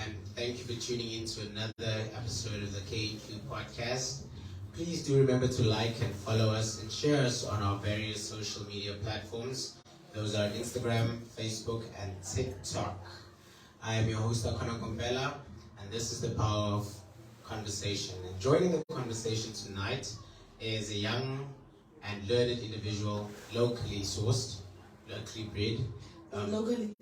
and thank you for tuning in to another episode of the KQ podcast. Please do remember to like and follow us and share us on our various social media platforms. Those are Instagram, Facebook, and TikTok. I am your host, Akana Gombela, and this is the power of conversation. And joining the conversation tonight is a young and learned individual, locally sourced, locally bred. Locally.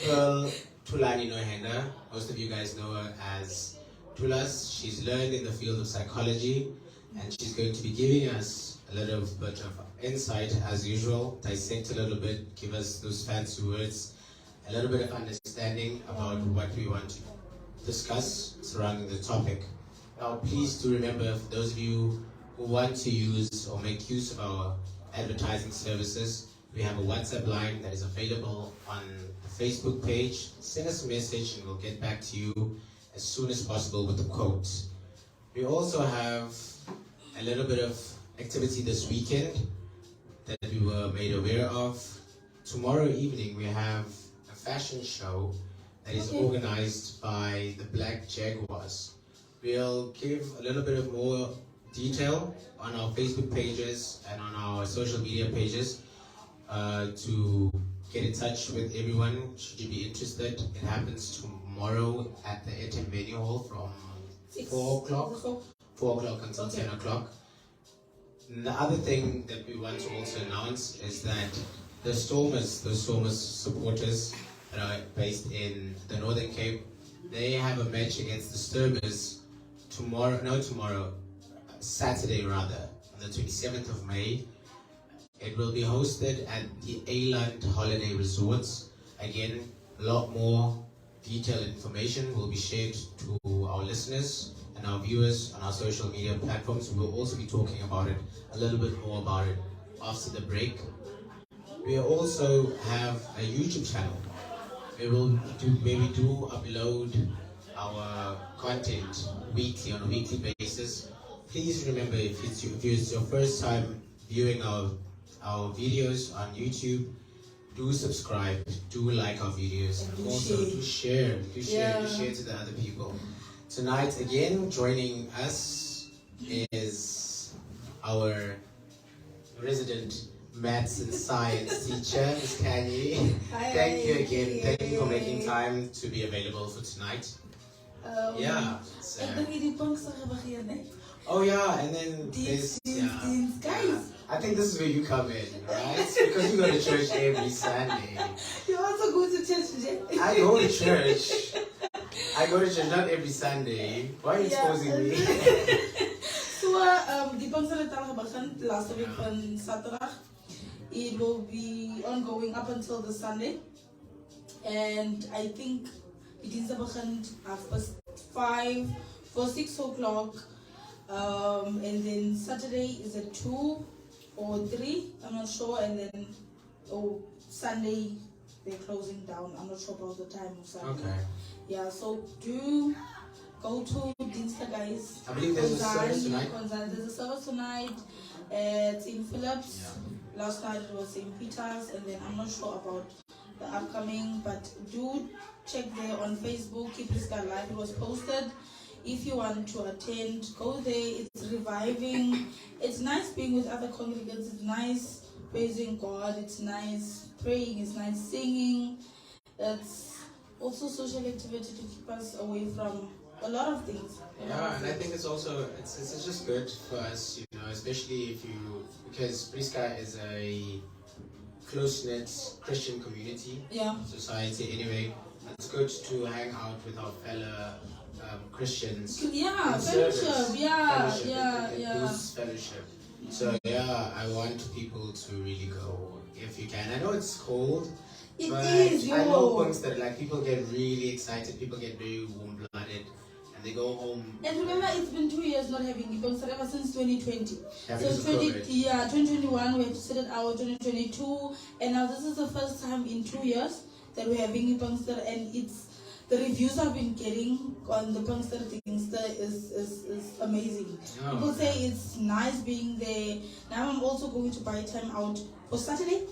Well, Tulani Nohenda. Most of you guys know her as Tulas. She's learned in the field of psychology, and she's going to be giving us a little bit of insight as usual, dissect a little bit, give us those fancy words, a little bit of understanding about what we want to discuss surrounding the topic. Now, please do remember, for those of you who want to use or make use of our advertising services, we have a WhatsApp line that is available on the Facebook page. Send us a message and we'll get back to you as soon as possible with the quote. We also have a little bit of activity this weekend that we were made aware of. Tomorrow evening we have a fashion show that is organized by the Black Jaguars. We'll give a little bit of more detail on our Facebook pages and on our social media pages to get in touch with everyone should you be interested. It happens tomorrow at the ATM Venue Hall from 4 o'clock until 10 o'clock. The other thing that we want to also announce is that the Stormers supporters that are based in the Northern Cape, they have a match against the Sturbers Saturday rather, on the 27th of May. It will be hosted at the ALVR Holiday Resorts. Again, a lot more detailed information will be shared to our listeners and our viewers on our social media platforms. We will also be talking about it, a little bit more about it after the break. We also have a YouTube channel where we do upload our content weekly, on a weekly basis. Please remember, if it's your first time viewing our videos on YouTube, do subscribe, do like our videos, and also do share to the other people. Tonight, again, joining us is our resident maths and science teacher, Ms. Kanye. Thank you again. Thank you for making time to be available for tonight. Oh yeah, and then there's guys. I think this is where you come in, right? Because you go to church every Sunday. You also go to church today? I go to church. Not every Sunday. Why are you exposing me? So, die Pangsaretalige begin last week on Saturday. It will be ongoing up until the Sunday. And I think it is begin after 5 for 6 o'clock. And then Saturday is at 2 or 3, I'm not sure, and then Sunday they're closing down. I'm not sure about the time of Sunday. Okay. Yeah, so do go to Dinsta, guys. I believe there's a service tonight. There's a service tonight at St. Philip's. Yeah. Last night it was St. Peter's, and then I'm not sure about the upcoming, but do check there on Facebook. Keep this guy live. It was posted. If you want to attend, go there. It's reviving. It's nice being with other congregants. It's nice praising God. It's nice praying. It's nice singing. It's also social activity to keep us away from a lot of things. Yeah, and I think it's also it's just good for us, especially because Priska is a close-knit Christian community, society anyway. It's good to hang out with our fellow Christians. Yeah, fellowship. Yeah. Boosts fellowship. So I want people to really go if you can. I know it's cold. It is. I know things that people get really excited. People get very warm-blooded, and they go home. And remember, it's been 2 years not having Ibongs ever since 2020. Yeah, so 2021 we have to set it out. 2022, and now this is the first time in 2 years that we're having Ibongs, and it's. The reviews I've been getting on the Punkster things is amazing. Oh, people say it's nice being there. Now I'm also going to buy time out for Saturday,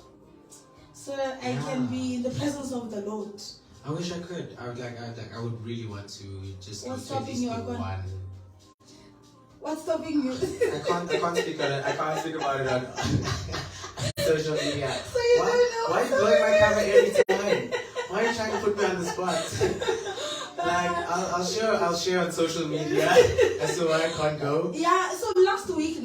so I can be in the presence of the Lord. I wish I could. I would really want to just What's completely stopping you, speak Akon? one. What's stopping you? I can't speak on it. I can't speak about it on social media. So you don't know. Why are you blowing my cover every time? Why are you trying to put me on the spot? Like I'll share on social media as to why I can't go. Yeah, so last week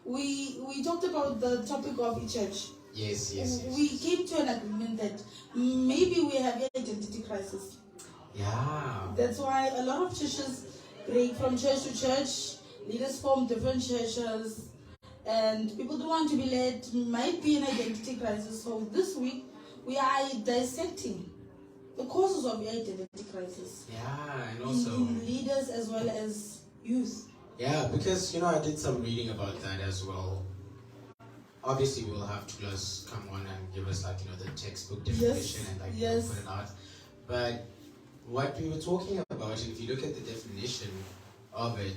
we talked about the topic of church. Yes. We came to an agreement that maybe we have an identity crisis. Yeah. That's why a lot of churches break from church to church, leaders form different churches, and people don't want to be led, might be an identity crisis. So this week we are dissecting the causes of the identity crisis. Yeah, and also in leaders as well as youth. Yeah, because I did some reading about that as well. Obviously, we'll have Tulas come on and give us the textbook definition and put it out. But what we were talking about, if you look at the definition of it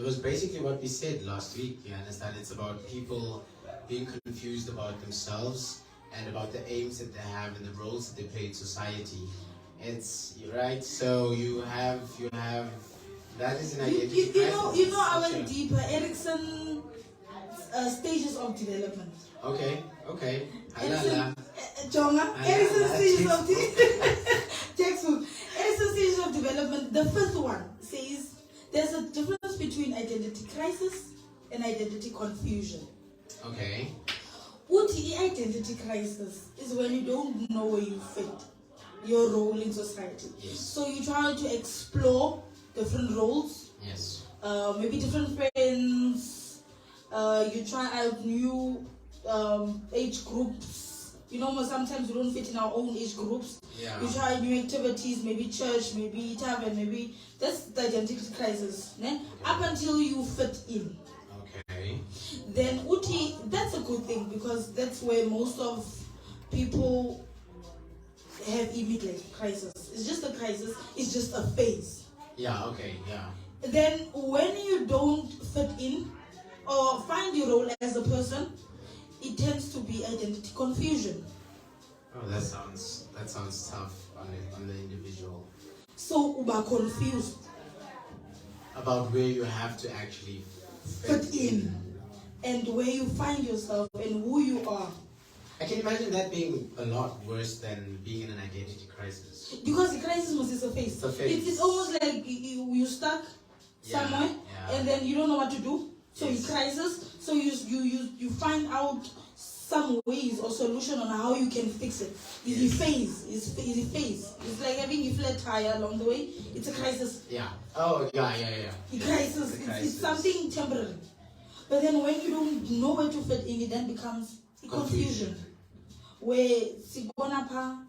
was basically what we said last week. You understand? It's about people being confused about themselves and about the aims that they have and the roles that they play in society. It's right. So you have that is an identity crisis. I went deeper. Erikson stages of development. Okay. Erikson stages of textbook. Erikson stages of development. The first one says there's a difference between identity crisis and identity confusion. Okay. Uti identity crisis is when you don't know where you fit, your role in society. Yes. So you try to explore different roles. Yes. Maybe different friends. You try out new age groups. Sometimes we don't fit in our own age groups. Yeah. You try new activities, maybe church, maybe tavern, maybe that's the identity crisis. Ne? Up until you fit in. Okay. Then Uti, that's a good thing because that's where most of people have a midlife crisis. It's just a crisis, it's just a phase. Yeah, okay, yeah. Then when you don't fit in or find your role as a person, it tends to be identity confusion. Oh, that sounds tough on the individual. So uba confused about where you have to actually fit in and where you find yourself and who you are. I can imagine that being a lot worse than being in an identity crisis. Because the crisis is a phase. It's almost like you stuck somewhere and then you don't know what to do. So you crisis. So you find out some ways or solution on how you can fix it. It's a phase. It's a phase. It's like having a flat tire along the way. It's a crisis. Yeah. Oh, yeah. The crisis. It's something temporary. But then when you don't know where to fit in, it then becomes confusion. Where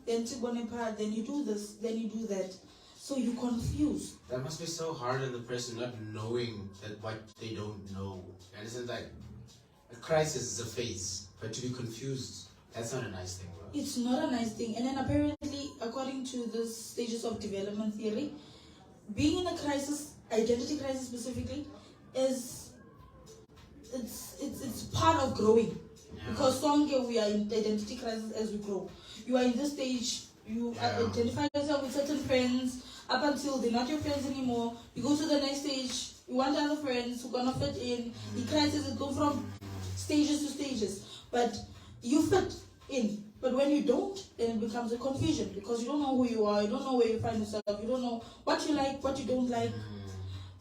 then you do this, then you do that. So you're confused. That must be so hard on the person not knowing that what they don't know. You understand? Like, a crisis is a phase, but to be confused, that's not a nice thing, bro. It's not a nice thing. And then apparently, according to the stages of development theory, being in a crisis, identity crisis specifically, it's part of growing. Yeah. Because we are in identity crisis as we grow. You are in this stage, you identify yourself with certain friends, up until they're not your friends anymore. You go to the next stage, you want other friends who are gonna fit in. The crisis is go from stages to stages. But you fit in. But when you don't, then it becomes a confusion because you don't know who you are, you don't know where you find yourself, you don't know what you like, what you don't like.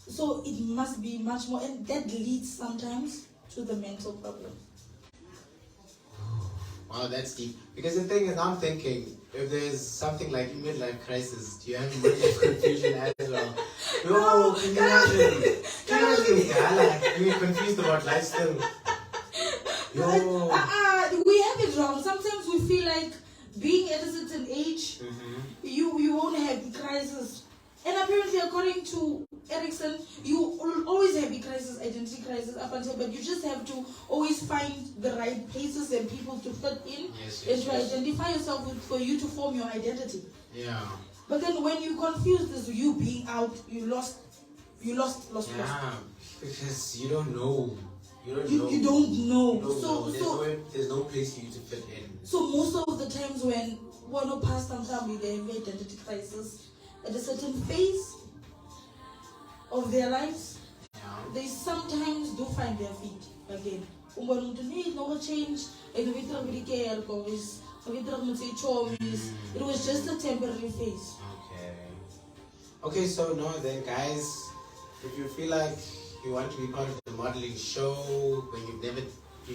So it must be much more, and that leads sometimes to the mental problem. Wow, that's deep. Because the thing is, I'm thinking, if there's something like midlife crisis, do you have midlife confusion as well? No, can you imagine? Can you imagine? You're confused about life still. Yo. We have it wrong. Sometimes we feel like being at a certain age, you won't have the crisis. And apparently, according to Erikson, you will always have a crisis, identity crisis up until, but you just have to always find the right places and people to fit in and to identify yourself with, for you to form your identity. Yeah. But then when you confuse this, you being out, you lost. Yeah, because you don't know. You You don't know. There's no place for you to fit in. So most of the times when one of past some time with the identity crisis at a certain phase of their lives, they sometimes do find their feet again. Need no change, and we don't really care because it was just a temporary phase. Okay, so no, then guys, if you feel like you want to be part of the modeling show, when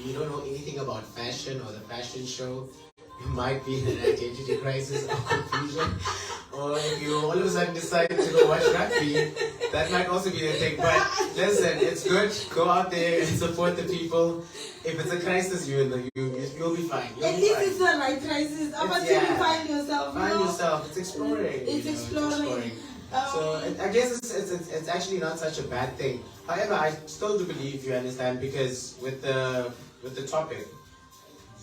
you don't know anything about fashion or the fashion show, you might be in an identity crisis or confusion. Or if you all of a sudden decide to go watch rugby, that might also be the thing. But listen, it's good. Go out there and support the people. If it's a crisis, you'll be fine. At least it's not like crisis. How about you find yourself? Find yourself. It's exploring. It's exploring. So I guess it's actually not such a bad thing. However, I still do believe you understand, because with the topic,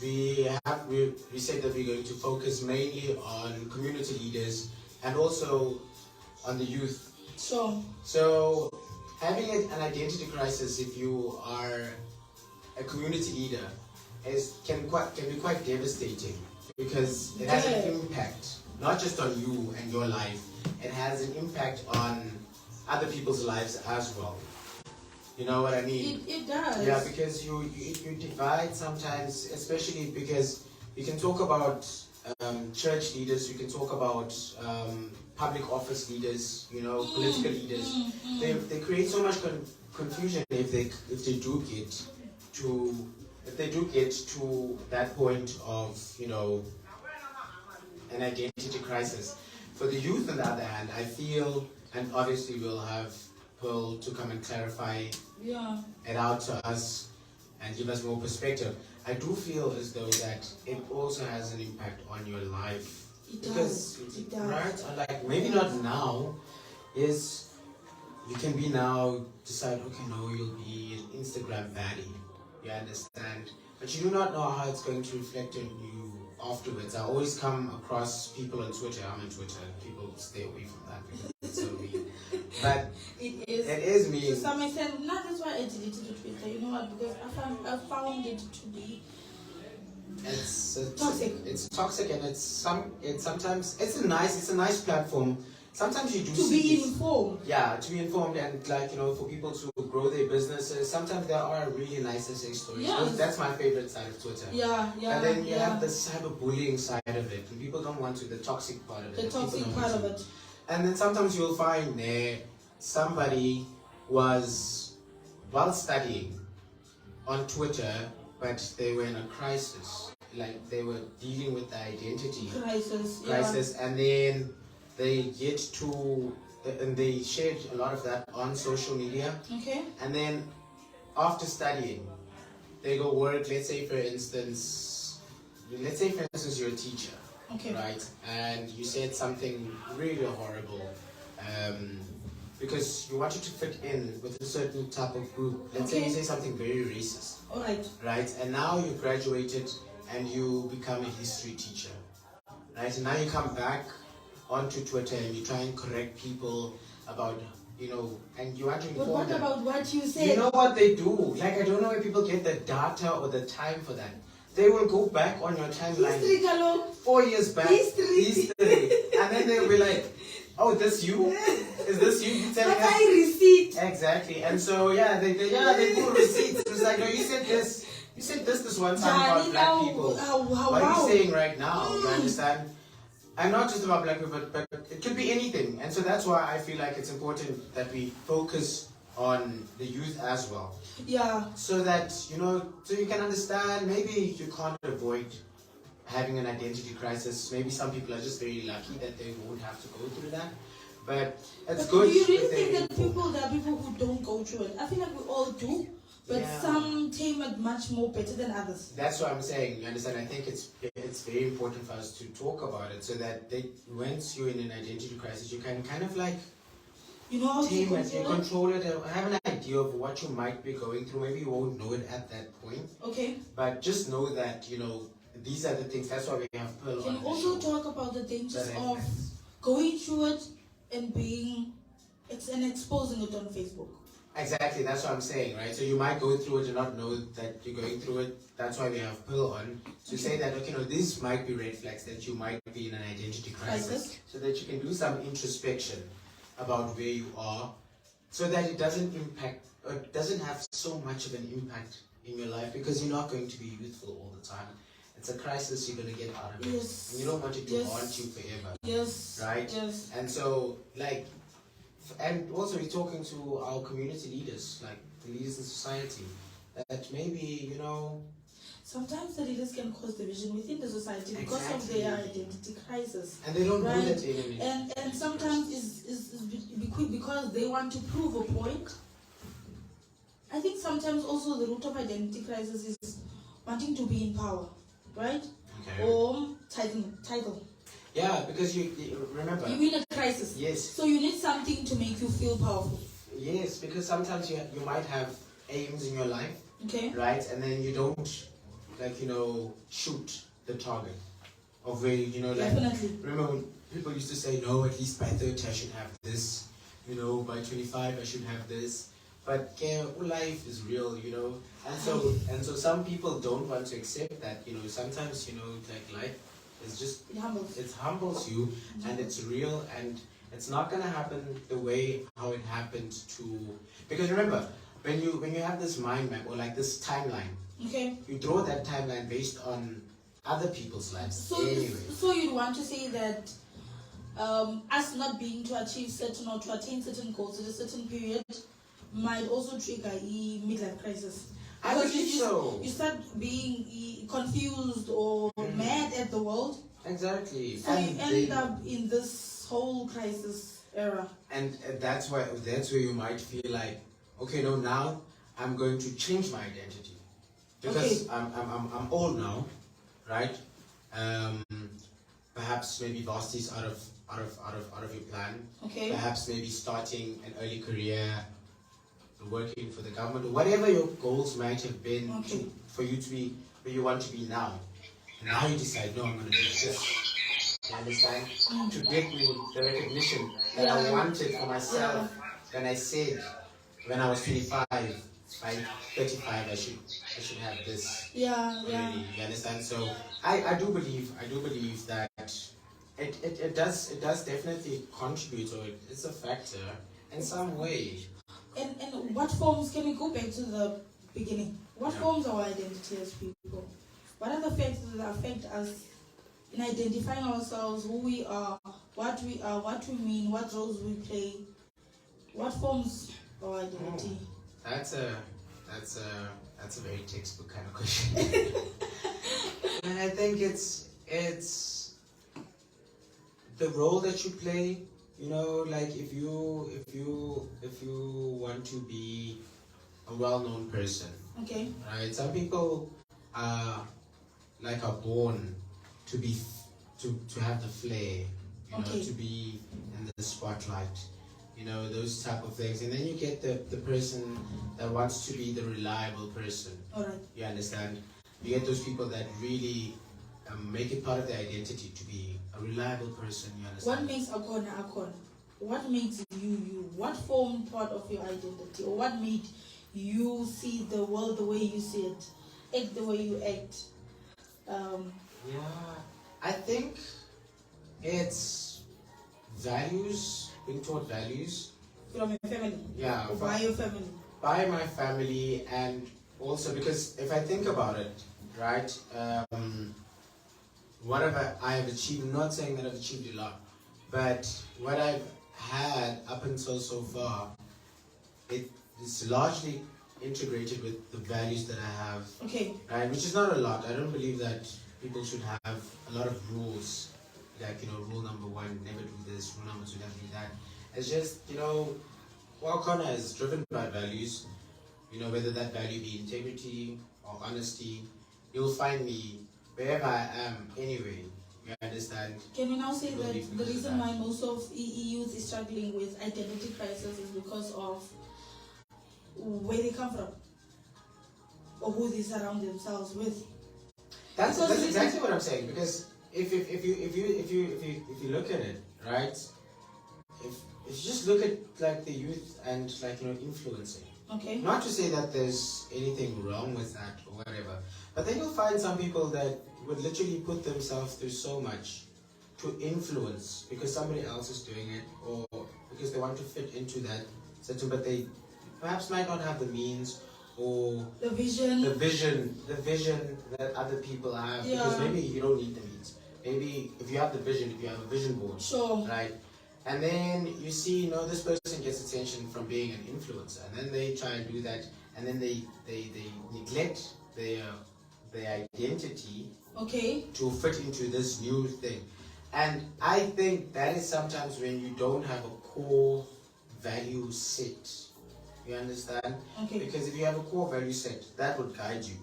we said that we're going to focus mainly on community leaders and also on the youth. So having an identity crisis, if you are a community leader, can be quite devastating, because it has an impact not just on you and your life. It has an impact on other people's lives as well. You know what I mean? It does. Yeah, because you divide sometimes, especially because you can talk about church leaders, you can talk about public office leaders, political leaders. They create so much confusion if they do get to that point of an identity crisis. For the youth, on the other hand, I feel, and obviously we'll have Pearl to come and clarify it out to us and give us more perspective. I do feel as though that it also has an impact on your life. It does. Right? Like, maybe not now, is you can be now, decide, okay, no, you'll be an Instagram baddie. You understand? But you do not know how it's going to reflect on you afterwards. I always come across people on Twitter. I'm on Twitter. People stay away from that because it's so mean. But it is mean. To some extent, that's why I deleted Twitter. You know what? Because I found it to be toxic. It's toxic, and it's sometimes a nice platform. Sometimes you do to be informed. Yeah, to be informed, and for people to grow their businesses. Sometimes there are really nice essay stories. Yes. That's my favorite side of Twitter. Yeah. And then you have the cyberbullying side of it, and people don't want to. The toxic part of it. The toxic part of it. And then sometimes you'll find somebody was while studying on Twitter, but they were in a crisis. Like they were dealing with the identity crisis, and then they get to, and they shared a lot of that on social media. Okay. And then after studying, they go work. Let's say for instance you're a teacher. Okay. Right? And you said something really horrible. Because you wanted to fit in with a certain type of group. Let's say you say something very racist. All right. Right? And now you graduated and you become a history teacher. Right? And now you come back onto Twitter and you try and correct people about, and you want to inform them. But what about what you said? You know what they do? Like, I don't know where people get the data or the time for that. They will go back on your timeline 4 years back. History. And then they'll be like, oh, this you? Is this you? You telling us? Receipt. Exactly. And so, they pull receipts. It's like, no, you said this one time about black people. What are you saying right now? You understand? And not just about black people, but it could be anything. And so that's why I feel like it's important that we focus on the youth as well. Yeah. So that, so you can understand, maybe you can't avoid having an identity crisis. Maybe some people are just very lucky that they won't have to go through that. But it's good. Do you really think that there are people who don't go through it? I feel like we all do. But some tame it much more better than others. That's what I'm saying. You understand? I think it's very important for us to talk about it so that once you're in an identity crisis, you can kind of like how tame it, you control it, have an idea of what you might be going through. Maybe you won't know it at that point. Okay. But just know that, these are the things. That's why we have Pearl on. Can you also talk about the dangers of going through it and exposing it on Facebook? Exactly, that's what I'm saying, right? So you might go through it and not know that you're going through it. That's why we have Pearl on to say that, okay, no, these might be red flags that you might be in an identity crisis, so that you can do some introspection about where you are, so that it doesn't impact, or it doesn't have so much of an impact in your life, because you're not going to be youthful all the time. It's a crisis you're going to get out of it. Yes. And you don't want it to Yes. haunt you forever. Yes. Right? Yes. And so, like, and also we're talking to our community leaders, like the leaders in society, that maybe, you know, sometimes the leaders can cause division within the society because of Exactly. their identity crisis. and they don't know Right. that they're in it. And sometimes is because they want to prove a point. I think sometimes also the root of identity crisis is wanting to be in power, right? Okay. Or title. Yeah, because you remember. You're in a crisis. Yes. So you need something to make you feel powerful. Yes, because sometimes you might have aims in your life, Okay. right? And then you don't, like, you know, shoot the target of where, you know, like, Definitely. remember when people used to say, no, at least by 30 I should have this, you know, by 25 I should have this. But life is real, you know, and so some people don't want to accept that, you know. Sometimes, you know, like, life is just, it humbles you, and it's real, and it's not gonna happen the way how it happened to, because remember, when you have this mind map, or like this timeline, Okay. you draw that timeline based on other people's lives. So you'd want to say that us not being to achieve certain or to attain certain goals at a certain period might also trigger a midlife crisis. I Because believe so. You start being confused or mad at the world. Exactly. So you end up in this whole crisis era. And that's where you might feel like, okay, no, now I'm going to change my identity, because I'm old now, right? Perhaps maybe varsity is out of your plan. Okay. Perhaps maybe starting an early career, working for the government, or whatever your goals might have been for you to be where you want to be now. And now you decide, no, I'm going to do this. You understand? To get me the recognition that I wanted for myself when I said, when I was 25, by 35 I should have this. Yeah. You understand? So I do believe that it does definitely contribute, or it's a factor in some way. And what forms, can we go back to the beginning? What forms our identity as people? What are the factors that affect us in identifying ourselves, who we are, what we mean, what roles we play? What forms our identity? That's a very textbook kind of question. And I think it's the role that you play. You know, like if you want to be a well-known person, Okay. right? Some people are born to be to have the flair, you know, to be in the spotlight, you know, those type of things. And then you get the person that wants to be the reliable person. All right. You understand? You get those people that really make it part of their identity to be a reliable person. You understand? What makes Akon? What makes you? What formed part of your identity, or what made you see the world the way you see it, act the way you act? Yeah, I think it's values, being taught values. From your family? Yeah. Or by your family? By my family, and also because if I think about it, right, whatever I have achieved, I'm not saying that I've achieved a lot, but what I've had up until so far, it is largely integrated with the values that I have. Okay. Right, which is not a lot. I don't believe that people should have a lot of rules. Like, you know, rule number 1, never do this, rule number 2, never do that. It's just, you know, Wakona is driven by values. You know, whether that value be integrity or honesty, you'll find me wherever I am anyway. You understand? Can we now say that the reason why most of EE youth is struggling with identity crisis is because of where they come from, or who they surround themselves with? That's exactly what I'm saying. Because if you look at it, right? if you just look at like the youth and like influencing. Okay. Not to say that there's anything wrong with that or whatever, but then you'll find some people that would literally put themselves through so much to influence because somebody else is doing it or because they want to fit into that certain, but they perhaps might not have the means or the vision that other people have. Yeah. Because maybe you don't need the means. Maybe if you have the vision, if you have a vision board, sure, right? And then you see, this person gets attention from being an influencer, and then they try and do that, and then they neglect their identity, okay, to fit into this new thing. And I think that is sometimes when you don't have a core value set. You understand? Okay. Because if you have a core value set, that would guide you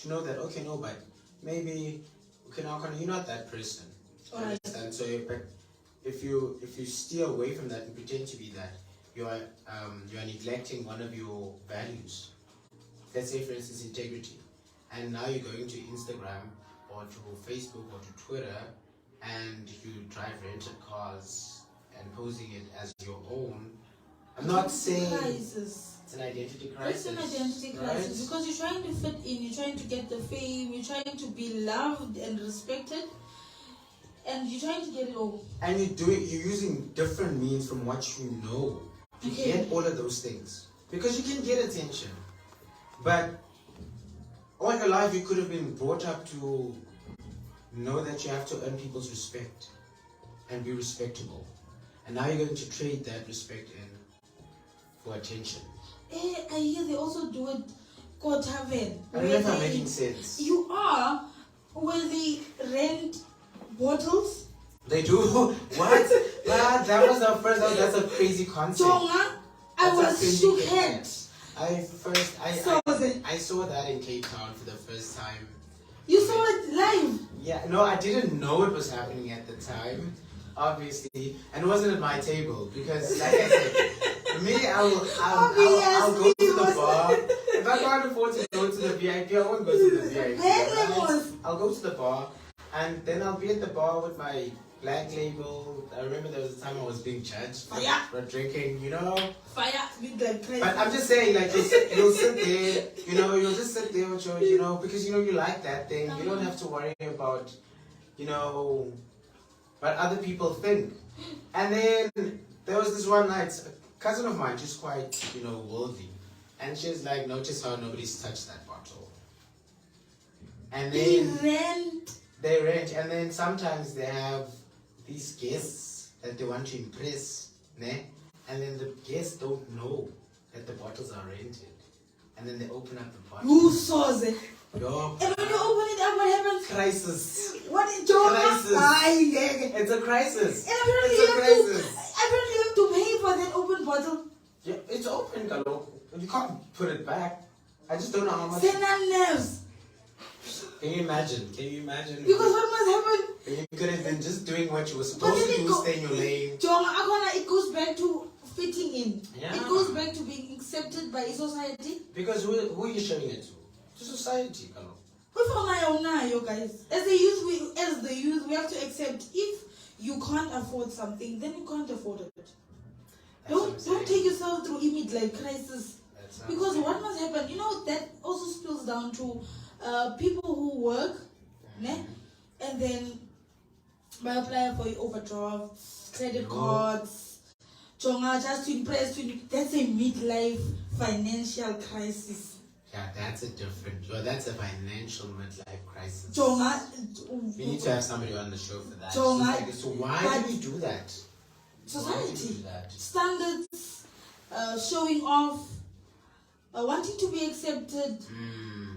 to know that, okay, no, but maybe, okay, now you're not that person. All right. Understand? So, but if you steer away from that and pretend to be that, you are neglecting one of your values. Let's say, for instance, integrity. And now you're going to Instagram or to Facebook or to Twitter, and you drive rented cars and posing it as your own. I'm not saying crisis. It's an identity crisis. It's an identity crisis, right? Because you're trying to fit in, you're trying to get the fame, you're trying to be loved and respected, and you're trying to get it all. And you're using different means from what you know to get all of those things. Because you can get attention, but all your life you could have been brought up to know that you have to earn people's respect and be respectable. And now you're going to trade that respect in for attention. I hear they also do it called tavern. I don't know if I'm making sense. You are where they rent bottles. They do? What? That was the first. That's a crazy concept. Tonga, I was shook head. I saw that in Cape Town for the first time. You saw it live? Yeah, no, I didn't know it was happening at the time, obviously, and it wasn't at my table because, like I said, me, I'll go to the bar. If I can't afford to go to the VIP, I won't go to the VIP. I'll go to the bar, and then I'll be at the bar with my black label. I remember there was a time I was being judged for drinking, Fire with the crazy. But I'm just saying, like, you'll sit there, you'll just sit there with your, because, you like that thing. You don't have to worry about, what other people think. And then there was this one night, a cousin of mine, she's quite, worldly. And she's like, notice how nobody's touched that bottle. And then they rent, and then sometimes they have these guests that they want to impress, ne? And then the guests don't know that the bottles are rented. And then they open up the bottle. Who saw it? Yo. And when you open it up, what happens? Crisis. What is your crisis? It's a crisis. And apparently you have to pay for that open bottle. Yeah, it's open, Galo. You can't put it back. I just don't know how much. Nerves. Can you imagine? Because what must happen? You could have been just doing what you were supposed to do, stay in your lane. It goes back to fitting in. Yeah. It goes back to being accepted by society. Because who are you showing it to? To society, Galo. Guys. As the youth, we have to accept if you can't afford something, then you can't afford it. Don't take yourself through a midlife crisis. Because what must happen? That also spills down to people who work, ne? And then by applying for overdrafts, credit cards, just to impress you. That's a midlife financial crisis. Yeah, that's a financial midlife crisis. We need to have somebody on the show for that. So why do we do that? Society, standards, showing off, wanting to be accepted,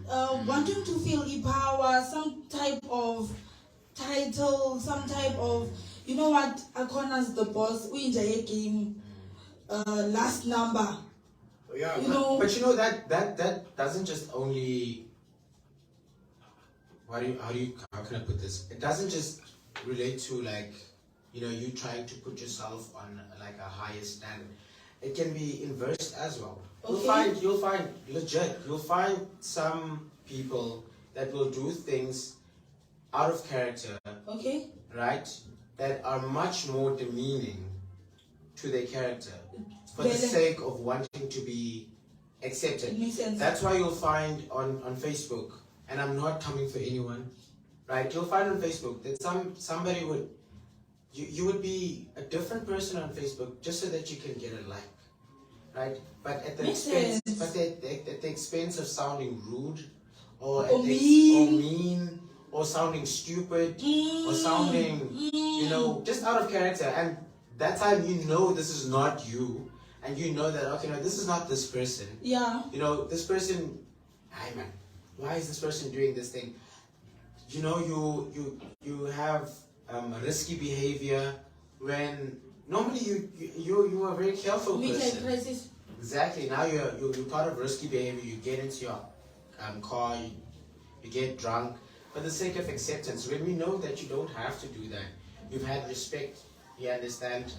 wanting to feel power, some type of title, some type of, Akona's the boss, we enjoy a game, last number. Yeah, but that doesn't just only. How can I put this? It doesn't just relate to you trying to put yourself on like a higher standard. It can be inversed as well. Okay. You'll find some people that will do things out of character. Okay. Right? That are much more demeaning to their character for the sake of wanting to be accepted. That's why you'll find on Facebook, and I'm not coming for anyone, right? You'll find on Facebook that somebody would, you would be a different person on Facebook just so that you can get a like, right? But at the expense of sounding rude, or mean, or sounding stupid, or sounding, you know, just out of character. And that time you know this is not you, and you know that, okay, no, this is not this person. Yeah. You know, this person, hey man, why is this person doing this thing? You know, you have risky behavior when normally you are a very careful person. Crisis. Exactly. Now you're part of risky behavior. You get into your car, you get drunk for the sake of acceptance. When we know that you don't have to do that, you've had respect. You understand?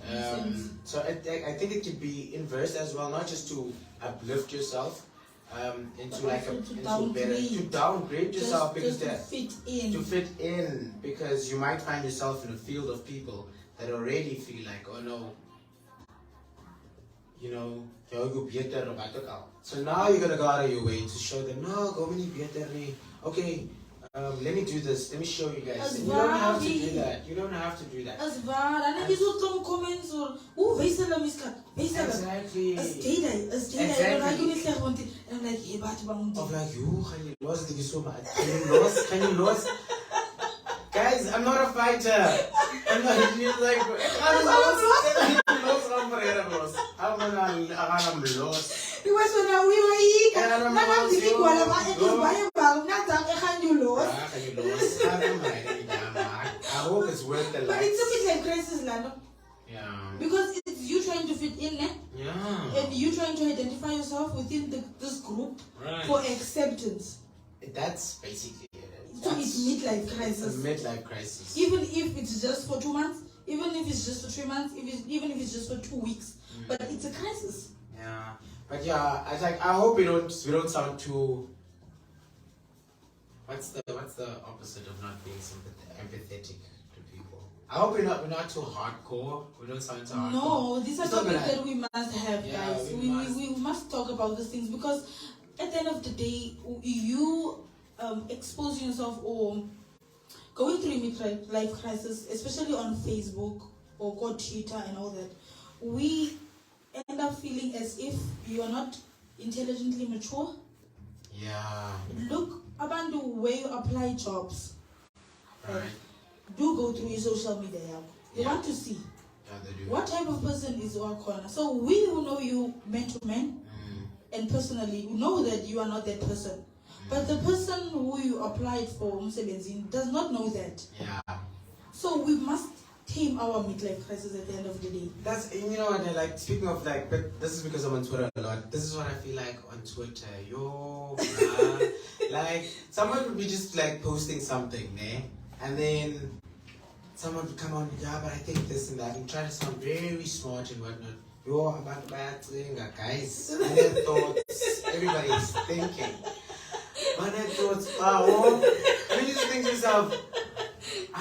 So I think it could be inverse as well, not just to uplift yourself into like to downgrade yourself because to fit in, because you might find yourself in a field of people that already feel like, oh no, you know, so now you're gonna go out of your way to show them, no, go many better. Okay, let me do this. Let me show you guys. You don't have to do that. You don't have to do that. Exactly. I'm like, hey, of like, you can you lost so much? Can you lost? Guys, I'm not a fighter. I'm not like I'm lost. Because when we were eating, I hope it's worth the but likes. it's a bit like crisis, Lando. Yeah. Because it's you trying to fit in, eh? Yeah. And you trying to identify yourself within this group for acceptance. That's basically it. So it's midlife crisis. A midlife crisis. Even if it's just for 2 months, even if it's just for 3 months, even if it's just for 2 weeks, but it's a crisis. Yeah. But yeah, I hope we don't sound too. What's the opposite of not being empathetic to people? I hope we're not too hardcore. We don't sound too hardcore. No, these are topics that we must have, guys. We must talk about these things, because at the end of the day, you exposing yourself or going through a midlife crisis, especially on Facebook or Twitter and all that, we end up feeling as if you are not intelligently mature. Yeah. Look about the way you apply jobs. Right. Do go through your social media. You want to see what type of person is our corner. So we who know you man to man and personally know that you are not that person. But the person who you applied for does not know that. Yeah. So we must tame our midlife crisis at the end of the day. That's, you know what, like, speaking of like, but this is because I'm on Twitter a lot. This is what I feel like on Twitter. Like, someone would be just like posting something, eh? And then someone would come on, yeah, but I think this and that, and try to sound very smart and whatnot. Yo, about bad thing, guys. And their thoughts, everybody's thinking. But their thoughts, and you just think to yourself, do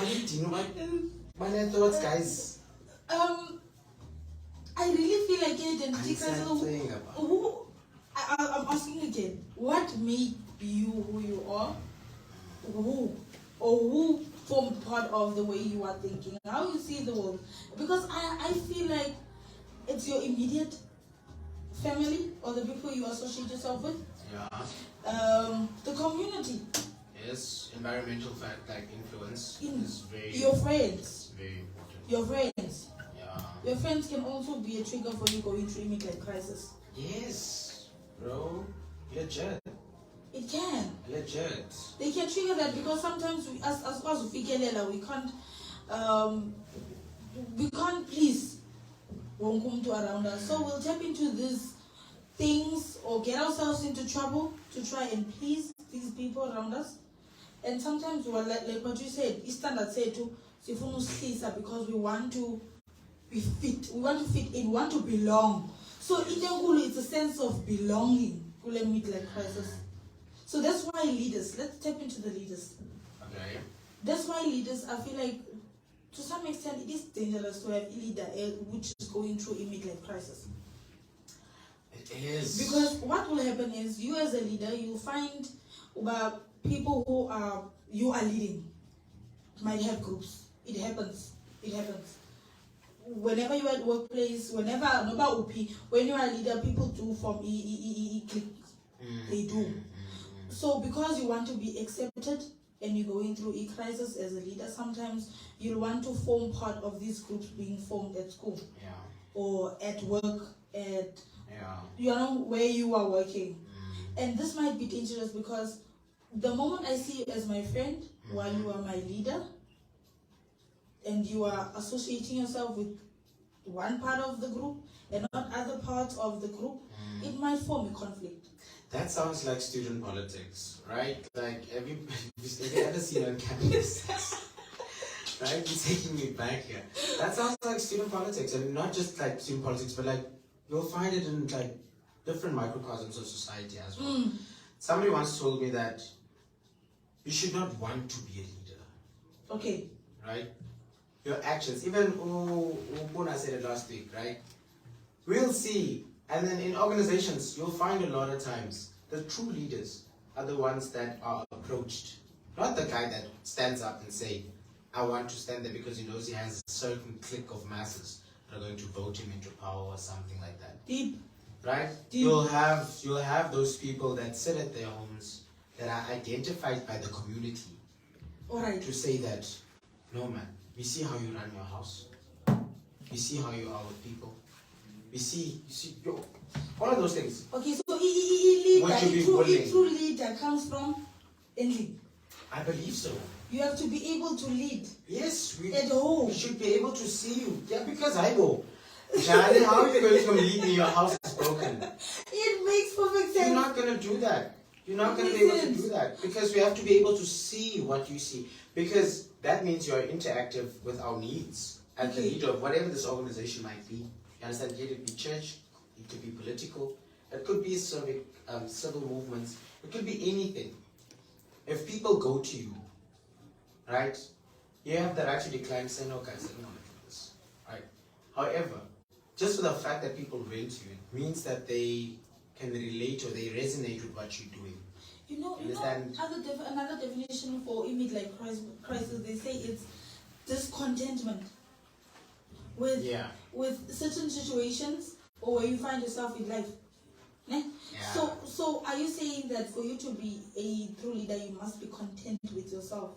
you know what? But their thoughts, guys. I really feel like identity crisis. I'm asking again, what made you who you are? Who formed part of the way you are thinking, how you see the world? Because I feel like it's your immediate family or the people you associate yourself with. Yeah. The community. Yes, environmental like influence is very. Your friends. Very important. Your friends. Yeah. Your friends can also be a trigger for you going through a midlife crisis. Yes, bro. Legit. It can. Legit. They can trigger that because sometimes we, as we can't please won't around us. So we'll tap into these things or get ourselves into trouble to try and please these people around us. And sometimes we're like what you said, standard said to because we want to be fit, we want to fit in, we want to belong. So it's a sense of belonging, midlife crisis. So that's why leaders, let's tap into the leaders. Okay. That's why leaders, I feel like, to some extent, it is dangerous to have a leader which is going through a midlife crisis. It is. Because what will happen is, you as a leader, you find people who you are leading might have groups. It happens. Whenever you are at workplace, when you are a leader, people do form cliques. They do. So because you want to be accepted and you're going through a crisis as a leader, sometimes you'll want to form part of these groups being formed at school or at work, where you are working. And this might be dangerous, because the moment I see you as my friend while you are my leader, and you are associating yourself with one part of the group and not other parts of the group, it might form a conflict. That sounds like student politics, right? Like, have you ever seen on campus? Right? You're taking me back here. That sounds like student politics, and not just like student politics, but like you'll find it in like different microcosms of society as well. Somebody once told me that you should not want to be a leader. Okay. Right? Your actions, even Puna said it last week, right? We'll see. And then in organizations, you'll find a lot of times the true leaders are the ones that are approached. Not the guy that stands up and say, I want to stand there because he knows he has a certain clique of masses that are going to vote him into power or something like that. Deep. Right? Deep. You'll have those people that sit at their homes that are identified by the community. All right. To say that, no man, we see how you run your house. We see how you are with people. We see, all of those things. Okay, so a true leader comes from ending. I believe so. You have to be able to lead. Yes, at home. We should be able to see you. Yeah, because I go. Jani, how are you going to lead me? Your house is broken. It makes perfect sense. You're not going to do that. You're not going to be able to do that. Because we have to be able to see what you see. Because that means you're interactive with our needs as the leader of whatever this organization might be. You understand? It could be church, it could be political, it could be civic, civil movements, it could be anything. If people go to you, right, you have the right to decline and say, no guys, I don't want to do this. Right? However, just for the fact that people went to you, it means that they can relate or they resonate with what you're doing. Another definition for midlife crisis, they say it's discontentment with certain situations or where you find yourself in life. Yeah. So are you saying that for you to be a true leader, you must be content with yourself?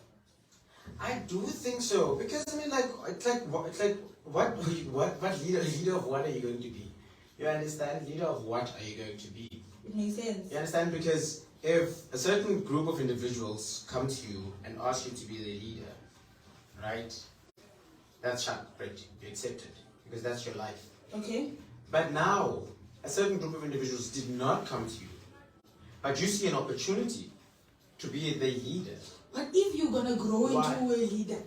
I do think so, because I mean, what leader of what are you going to be? You understand? Leader of what are you going to be? It makes sense. You understand? Because if a certain group of individuals come to you and ask you to be their leader, right? That's great. You accept it because that's your life. Okay. But now, a certain group of individuals did not come to you, but you see an opportunity to be the leader. But if you're gonna grow into a leader,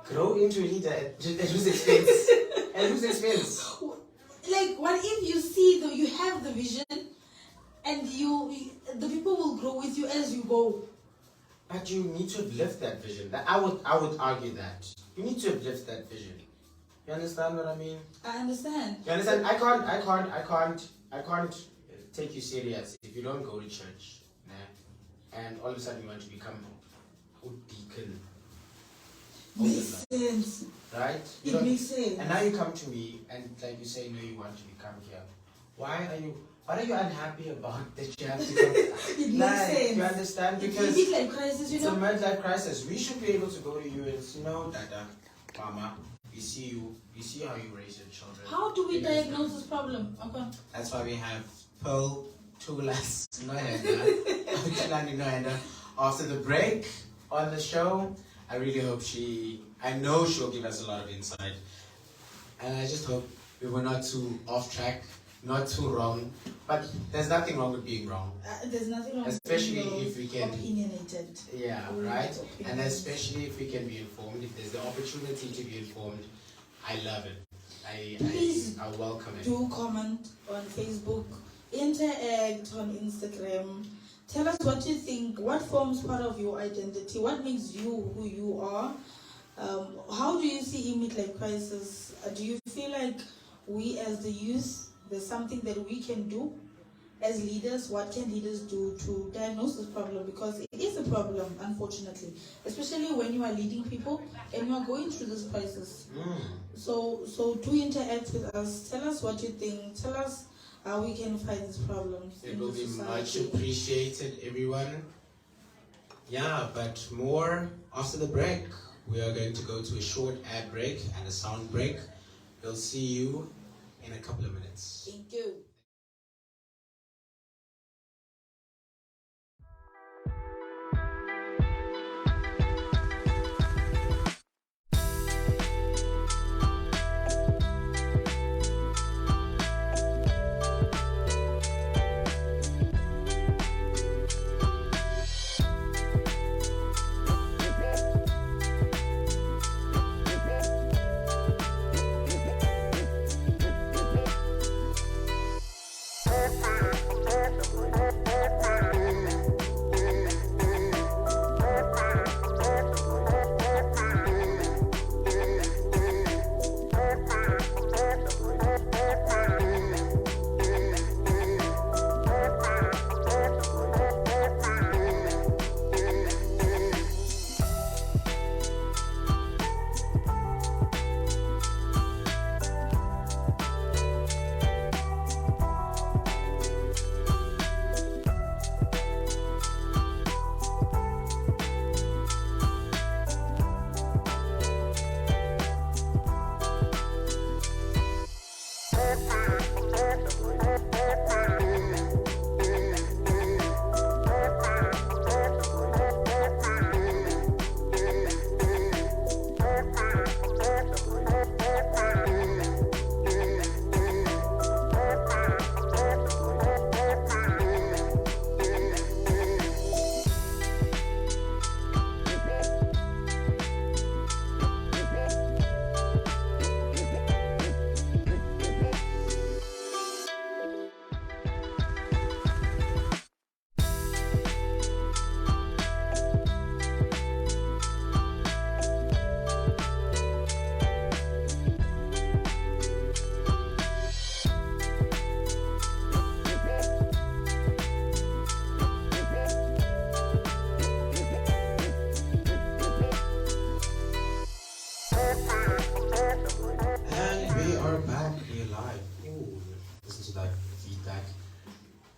grow into a leader at whose expense? At whose expense? Like, what if you see you have the vision, and the people will grow with you as you go? But you need to lift that vision. I would argue that you need to lift that vision. You understand what I mean? I understand. You understand? I can't take you serious if you don't go to church, and all of a sudden you want to become a deacon. Makes sense. Right? It makes sense. And now you come to me and like you say, no, you want to become here. What are you unhappy about that you have to come? It makes sense. You understand? Because it's a midlife crisis, it's a midlife crisis. We should be able to go to you and say, no, Dada, Mama, we see you. We see how you raise your children. How do we diagnose this problem? Okay. That's why we have Pearl Tulas after the break on the show. I really hope I know she'll give us a lot of insight. And I just hope we were not too off track, not too wrong. But there's nothing wrong with being wrong. There's nothing wrong especially with being if we can opinionated. Yeah, right? And especially if we can be informed, if there's the opportunity to be informed, I love it. I welcome it. Do comment on Facebook, interact on Instagram. Tell us what you think. What forms part of your identity? What makes you who you are? How do you see midlife crisis? Do you feel like we as the youth, there's something that we can do as leaders? What can leaders do to diagnose this problem? Because it is a problem, unfortunately, especially when you are leading people and you are going through this crisis. So do interact with us. Tell us what you think. Tell us how we can fight these problems. It will be much appreciated, everyone. Yeah, but more after the break. We are going to go to a short ad break and a sound break. We'll see you in a couple of minutes. Thank you.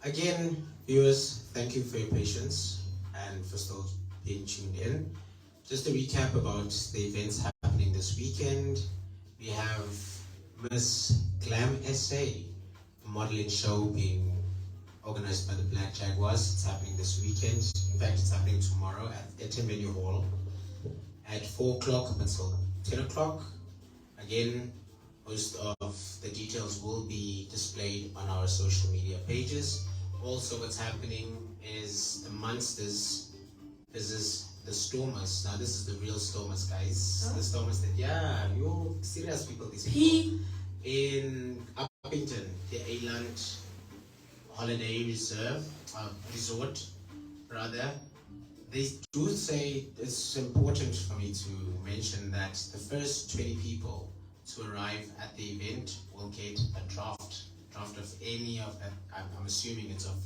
Again, viewers, thank you for your patience and for still being tuned in. Just a recap about the events happening this weekend. We have Miss Glam SA, a modeling show being organized by the Black Jaguars. It's happening this weekend. In fact, it's happening tomorrow at Venue Hall at 4 o'clock up until 10 o'clock. Again, most of the details will be displayed on our social media pages. Also, what's happening is the Monsters versus the Stormers. Now, this is the real Stormers, guys. Huh? The Stormers that, yeah, you're serious people, these people. In Uppington, the Aland Holiday Resort, rather. They do say it's important for me to mention that the first 20 people to arrive at the event will get a draft of any of that. I'm assuming it's of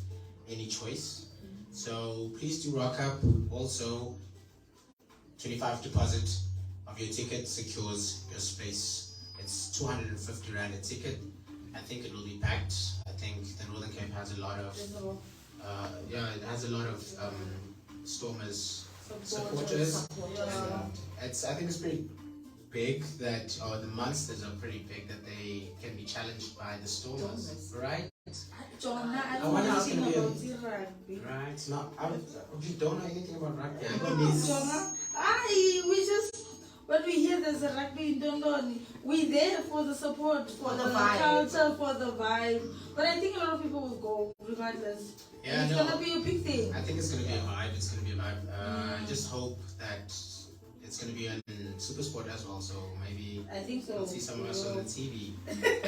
any choice. So please do rock up. Also, 25 deposit of your ticket secures your space. It's 250 Rand a ticket. I think it will be packed. I think the Northern Cape has a lot of it has a lot of Stormers supporters. I think it's pretty big that the Monsters are pretty big that they can be challenged by the Stormers, right? John, I don't know anything about rugby. Right, no, you don't know anything about rugby. We just, when we hear there's a rugby in Dondon, we're there for the support, for the culture, for the vibe. But I think a lot of people will go regardless. Yeah, it's gonna be a big thing. I think it's gonna be a vibe. It's gonna be a vibe. I just hope that it's it's going to be on Supersport as well, so maybe I think so. we'll see some of us on the TV.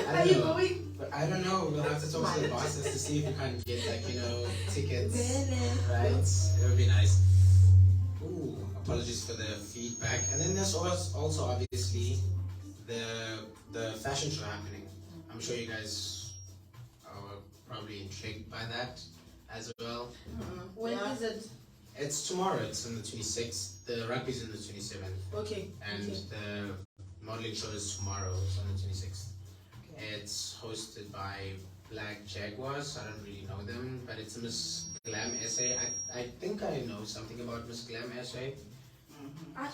Are you going? But I don't know. We'll have to talk to the bosses to see if we can get, like, tickets. Right? It would be nice. Ooh, apologies for the feedback. And then there's also obviously the fashion show happening. I'm sure you guys are probably intrigued by that as well. When is it? It's tomorrow. It's on the 26th. The rugby's on the 27th. Okay. And the modeling show is tomorrow. It's on the 26th. Okay. It's hosted by Black Jaguars. I don't really know them, but it's Miss Glam SA. I think I know something about Miss Glam SA. I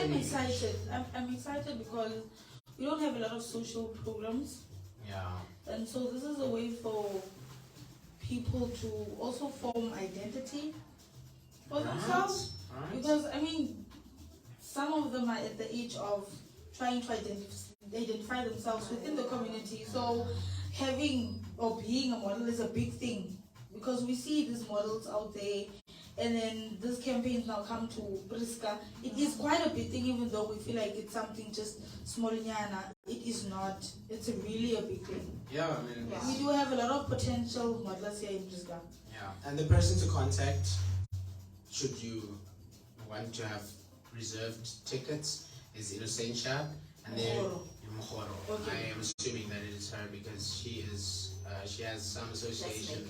am excited. I'm excited because we don't have a lot of social programs. Yeah. And so this is a way for people to also form identity for themselves. Right. Because, I mean, some of them are at the age of trying to identify themselves within the community. So having or being a model is a big thing. Because we see these models out there, and then these campaigns now come to Priska. It is quite a big thing, even though we feel like it's something just small nyana. It is not. It's really a big thing. Yeah, I mean, we do have a lot of potential modelers here in Priska. Yeah, and the person to contact, should you want to have reserved tickets, is Innocentia, and then Mohoro. Okay. I am assuming that it is her because she has some association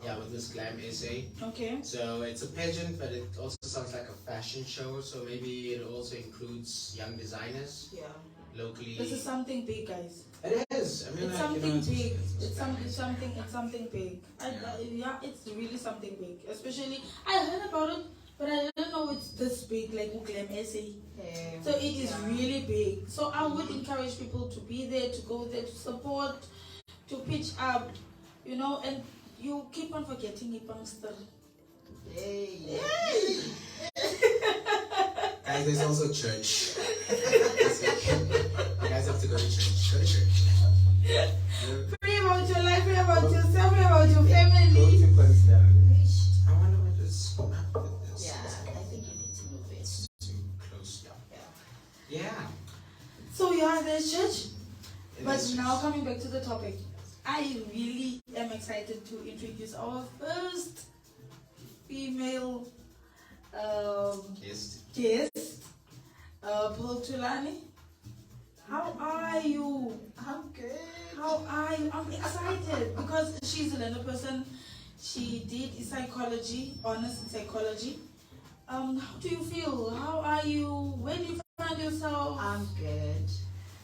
with Miss Glam SA. Okay. So it's a pageant, but it also sounds like a fashion show, so maybe it also includes young designers. Yeah. Locally. This is something big, guys. It is. I mean, it's something big. It's something big. It's really something big. Especially, I heard about it, but I didn't know it's this big, like Glam SA. So it is really big. So I would encourage people to be there, to go there, to support, to pitch up, and you keep on forgetting Ipangster. Hey. Guys, there's also church. You guys have to go to church. Go to church. Pray about your life, pray about yourself, pray about your family. Go to Pakistan. I wonder what this map is. Yeah, I think you need to move it. Too close. Yeah. So there's church. But now coming back to the topic, I really am excited to introduce our first female guest, Paul Tulani. How are you? I'm good. How are you? I'm excited because she's a learner person. She did psychology, honors in psychology. How do you feel? How are you? Where do you find yourself? I'm good.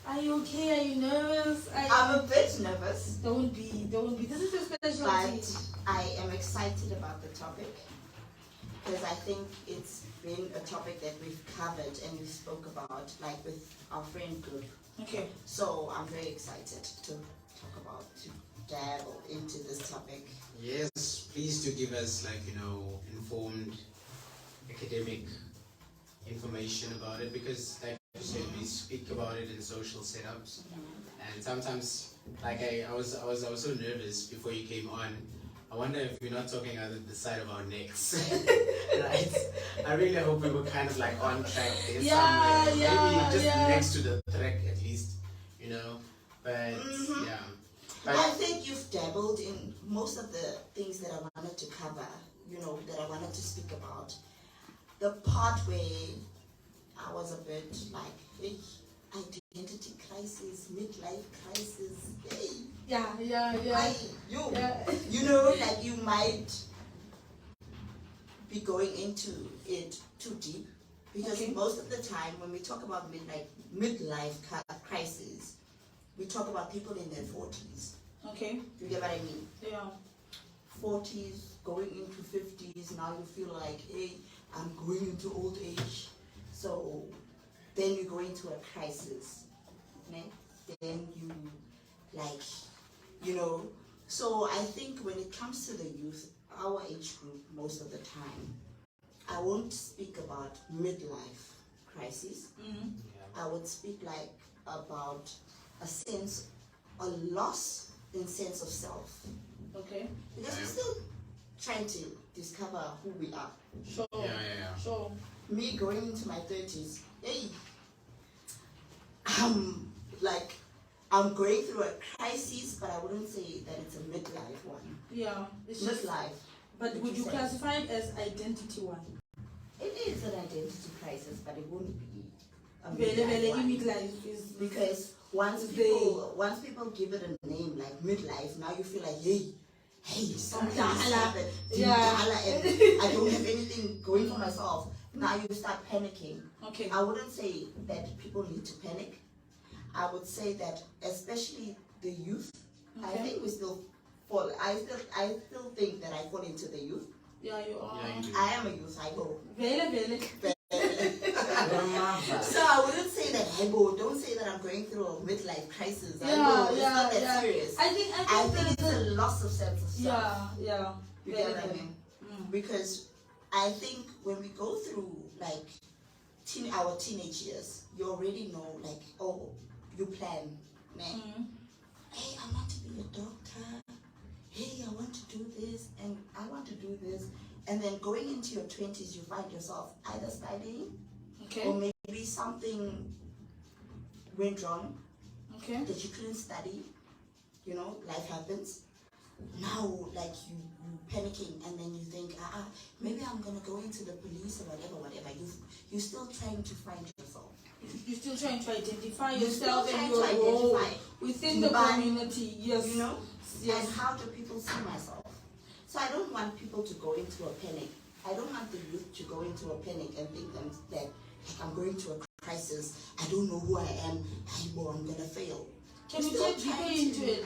Are you okay? Are you nervous? I'm a bit nervous. Don't be. This is your specialty. But I am excited about the topic because I think it's been a topic that we've covered and we spoke about, like with our friend group. Okay. So I'm very excited to talk about, to dabble into this topic. Yes, please do give us informed academic information about it, because like you said, we speak about it in social setups, and sometimes I was so nervous before you came on. I wonder if we're not talking out of the side of our necks. Right? I really hope we were kind of like on track there somewhere. Maybe just next to the track at least, But But I think you've dabbled in most of the things that I wanted to cover, that I wanted to speak about. The part where I was a bit like, hey, identity crisis, midlife crisis, hey. Yeah. Like you might be going into it too deep, because most of the time when we talk about midlife crisis, we talk about people in their 40s. Okay. You get what I mean? Yeah. 40s, going into 50s, now you feel like, hey, I'm going into old age. So then you go into a crisis. Né? Then so I think when it comes to the youth, our age group, most of the time, I won't speak about midlife crisis. Mm-hmm. I would speak about a loss in sense of self. Okay. Because we're still trying to discover who we are. Sure. Yeah. Sure. me going into my 30s, hey, I'm going through a crisis, but I wouldn't say that it's a midlife one. Yeah, it's just Midlife. But would you classify it as identity one? It is an identity crisis, but it won't be a Very midlife one. midlife is Because once people give it a name like midlife, now you feel like, hey, something has happened. Yeah. And I don't have anything going for myself. Now you start panicking. Okay. I wouldn't say that people need to panic. I would say that especially the youth, I think we still fall. I still think that I fall into the youth. Yeah, you are. Yeah, you do. I am a youth. I go. Very. So I wouldn't say that I go. Don't say that I'm going through a midlife crisis. I go. It's not that serious. I think it's a loss of sense of self. Yeah. You get what I mean? Because I think when we go through like our teenage years, you already know, like, oh, you plan, man. Hey, I want to be a doctor. Hey, I want to do this, and I want to do this. And then going into your 20s, you find yourself either studying, or maybe something went wrong, that you couldn't study. You know, life happens. Now, like, you panicking, and then you think, maybe I'm gonna go into the police or whatever. You're still trying to find yourself. You're still trying to identify You're yourself still and trying to your role identify within the community. Yes. You know? Yes. And how do people see myself? So I don't want people to go into a panic. I don't want the youth to go into a panic and think that like I'm going to a crisis. I don't know who I am. I'm gonna fail. Can we get deeper into it?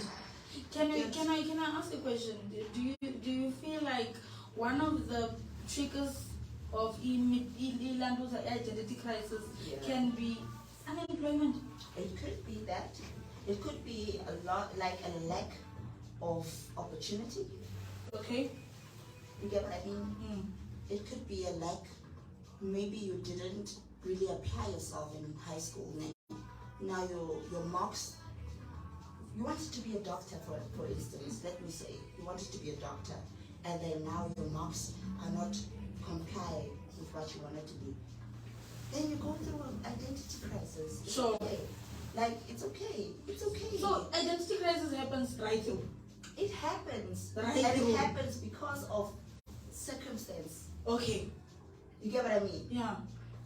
Can I ask a question? Do you feel like one of the triggers of Ilando's identity crisis can be unemployment? It could be that. It could be a lot, like a lack of opportunity. Okay. You get what I mean? It could be a lack. Maybe you didn't really apply yourself in high school. Now your marks. You wanted to be a doctor, for instance. Let me say you wanted to be a doctor, and then now your marks are not comply with what you wanted to be. Then you go through an identity crisis. It's okay. Like, it's okay. It's okay. So identity crisis happens right through. It happens. Right and through. It happens because of circumstance. Okay. You get what I mean? Yeah.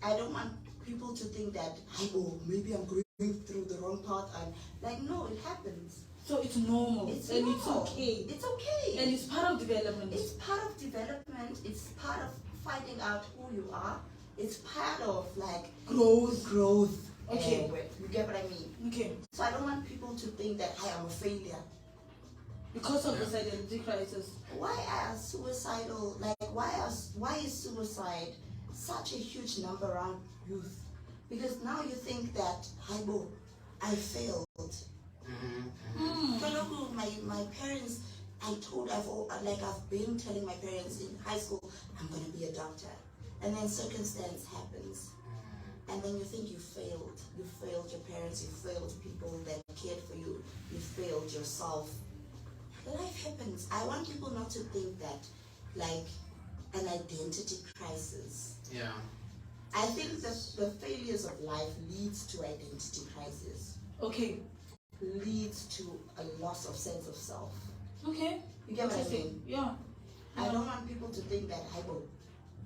I don't want people to think that, maybe I'm going through the wrong path. And like, no, it happens. So it's normal. It's and normal. It's okay. It's okay. And it's part of development. It's part of development. It's part of finding out who you are. It's part of like growth. Okay. You get what I mean? Okay. So I don't want people to think that I am a failure. Because of this identity crisis. Why are suicidal, like why is suicide such a huge number around youth? Because now you think that I failed. My parents, I've been telling my parents in high school, I'm gonna be a doctor. And then circumstance happens. And then you think you failed. You failed your parents, you failed people that cared for you, you failed yourself. Life happens. I want people not to think that like an identity crisis. Yeah. I think that the failures of life leads to identity crisis. Okay. Leads to a loss of sense of self. Okay. You get what I mean? Yeah. I don't want people to think that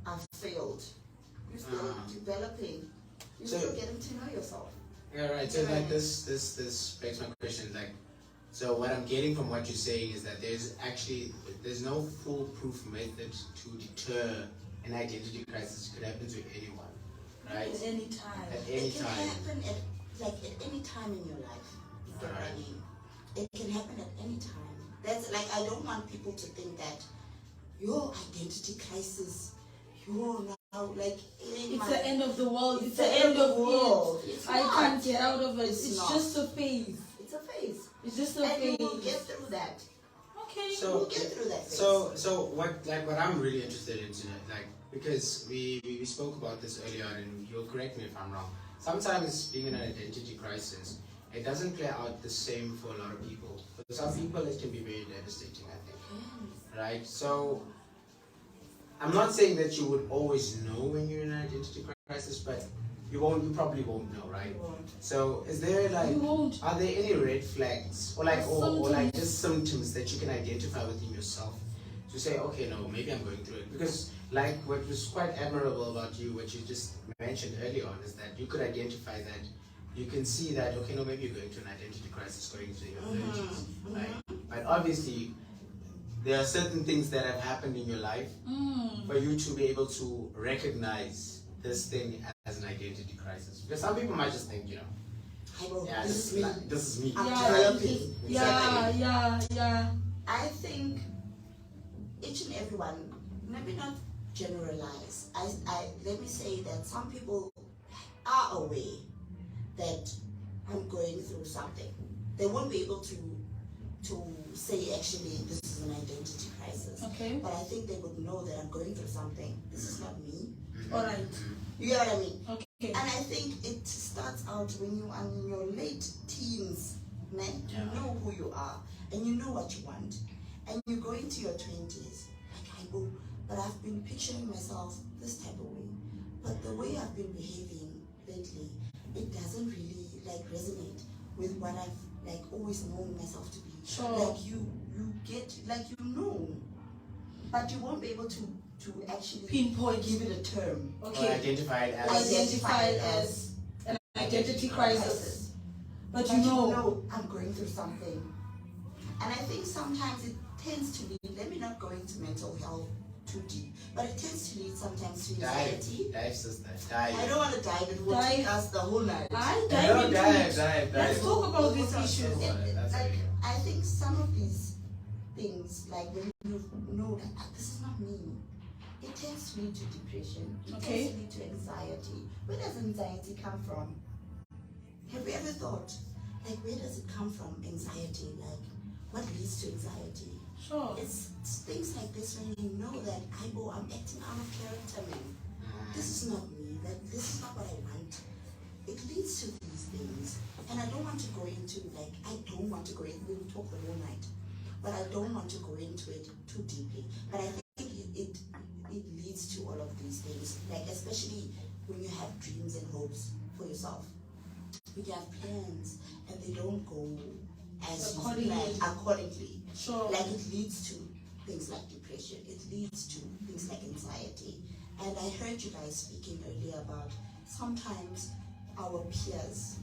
I've failed. You're still developing. You're still getting to know yourself. Yeah, right. So like this begs my question. Like, so what I'm getting from what you're saying is that there's no foolproof method to deter an identity crisis. It could happen to anyone, right? At any time. At any It can time. happen at any time in your life. You get what I mean? It can happen at any time. That's like, I don't want people to think that your identity crisis, you're now like it's the end of the world. It's the end of the world. I can't get out of it. It's not. just a phase. It's a phase. It's just a And phase. you will get through that. Okay. So We'll get through that phase. So what I'm really interested in tonight, like, because we spoke about this earlier on, and you'll correct me if I'm wrong. Sometimes being in an identity crisis, it doesn't play out the same for a lot of people. For some people, it can be very devastating, I think. Right? So I'm not saying that you would always know when you're in an identity crisis, but you probably won't know, right? So is there like, are there any red flags or like just symptoms that you can identify within yourself to say, okay, no, maybe I'm going through it? Because like what was quite admirable about you, what you just mentioned earlier on, is that you could identify that, you can see that, okay, no, maybe you're going through an identity crisis going through your 30s, right? But obviously, there are certain things that have happened in your life for you to be able to recognize this thing as an identity crisis. Because some people might just think, yeah, this is me. Yeah. I think each and everyone, maybe not generalize. Let me say that some people are aware that I'm going through something. They won't be able to say actually this is an identity crisis. Okay. But I think they would know that I'm going through something. This is not me. All right. You get what I mean? Okay. And I think it starts out when you are in your late teens, man. You know who you are and you know what you want. And you go into your 20s, like I go, but I've been picturing myself this type of way. But the way I've been behaving lately, it doesn't really like resonate with what I've like always known myself to be. Sure. Like you get like but you won't be able to actually pinpoint, give it a term. Okay. Or identify it as an identity crisis. But you know I'm going through something. And I think sometimes it tends to lead, let me not go into mental health too deep, but it tends to lead sometimes to anxiety. Dive, sister. Dive. I don't want to dive, it will take us the whole night. Dive. Let's talk about these issues. I think some of these things, like when you know that this is not me, it tends to lead to depression. It tends to lead to anxiety. Where does anxiety come from? Have you ever thought, like, where does it come from, anxiety? Like, what leads to anxiety? Sure. It's things like this when you know that I'm acting out of character, man. This is not me. This is not what I want. It leads to these things. And I don't want to go into, we'll talk the whole night. But I don't want to go into it too deeply. But I think it leads to all of these things. Like, especially when you have dreams and hopes for yourself. When you have plans and they don't go as you plan accordingly. Sure. Like, it leads to things like depression. It leads to things like anxiety. And I heard you guys speaking earlier about sometimes our peers,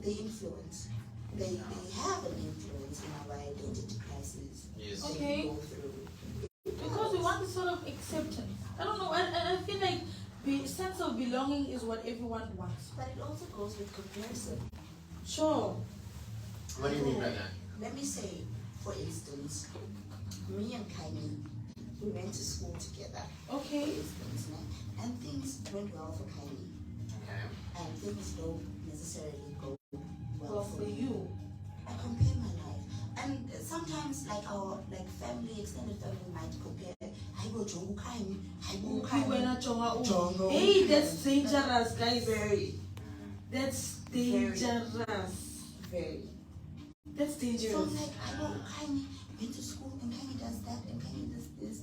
they influence. They have an influence in our identity crisis. Yes. Okay. Go through. Because we want this sort of acceptance. I don't know, and I feel like the sense of belonging is what everyone wants. But it also goes with comparison. Sure. What do you mean by that? Let me say, for instance, me and Kaini, we went to school together. Okay. For instance, and things went well for Kaini. Okay. And things don't necessarily go Well, for you. I compare my life. And sometimes our family, extended family might compare. Hey, that's dangerous, guys. Very. That's dangerous. Very. That's dangerous. So I'm like, Kaini went to school and Kaini does that and Kaini does this.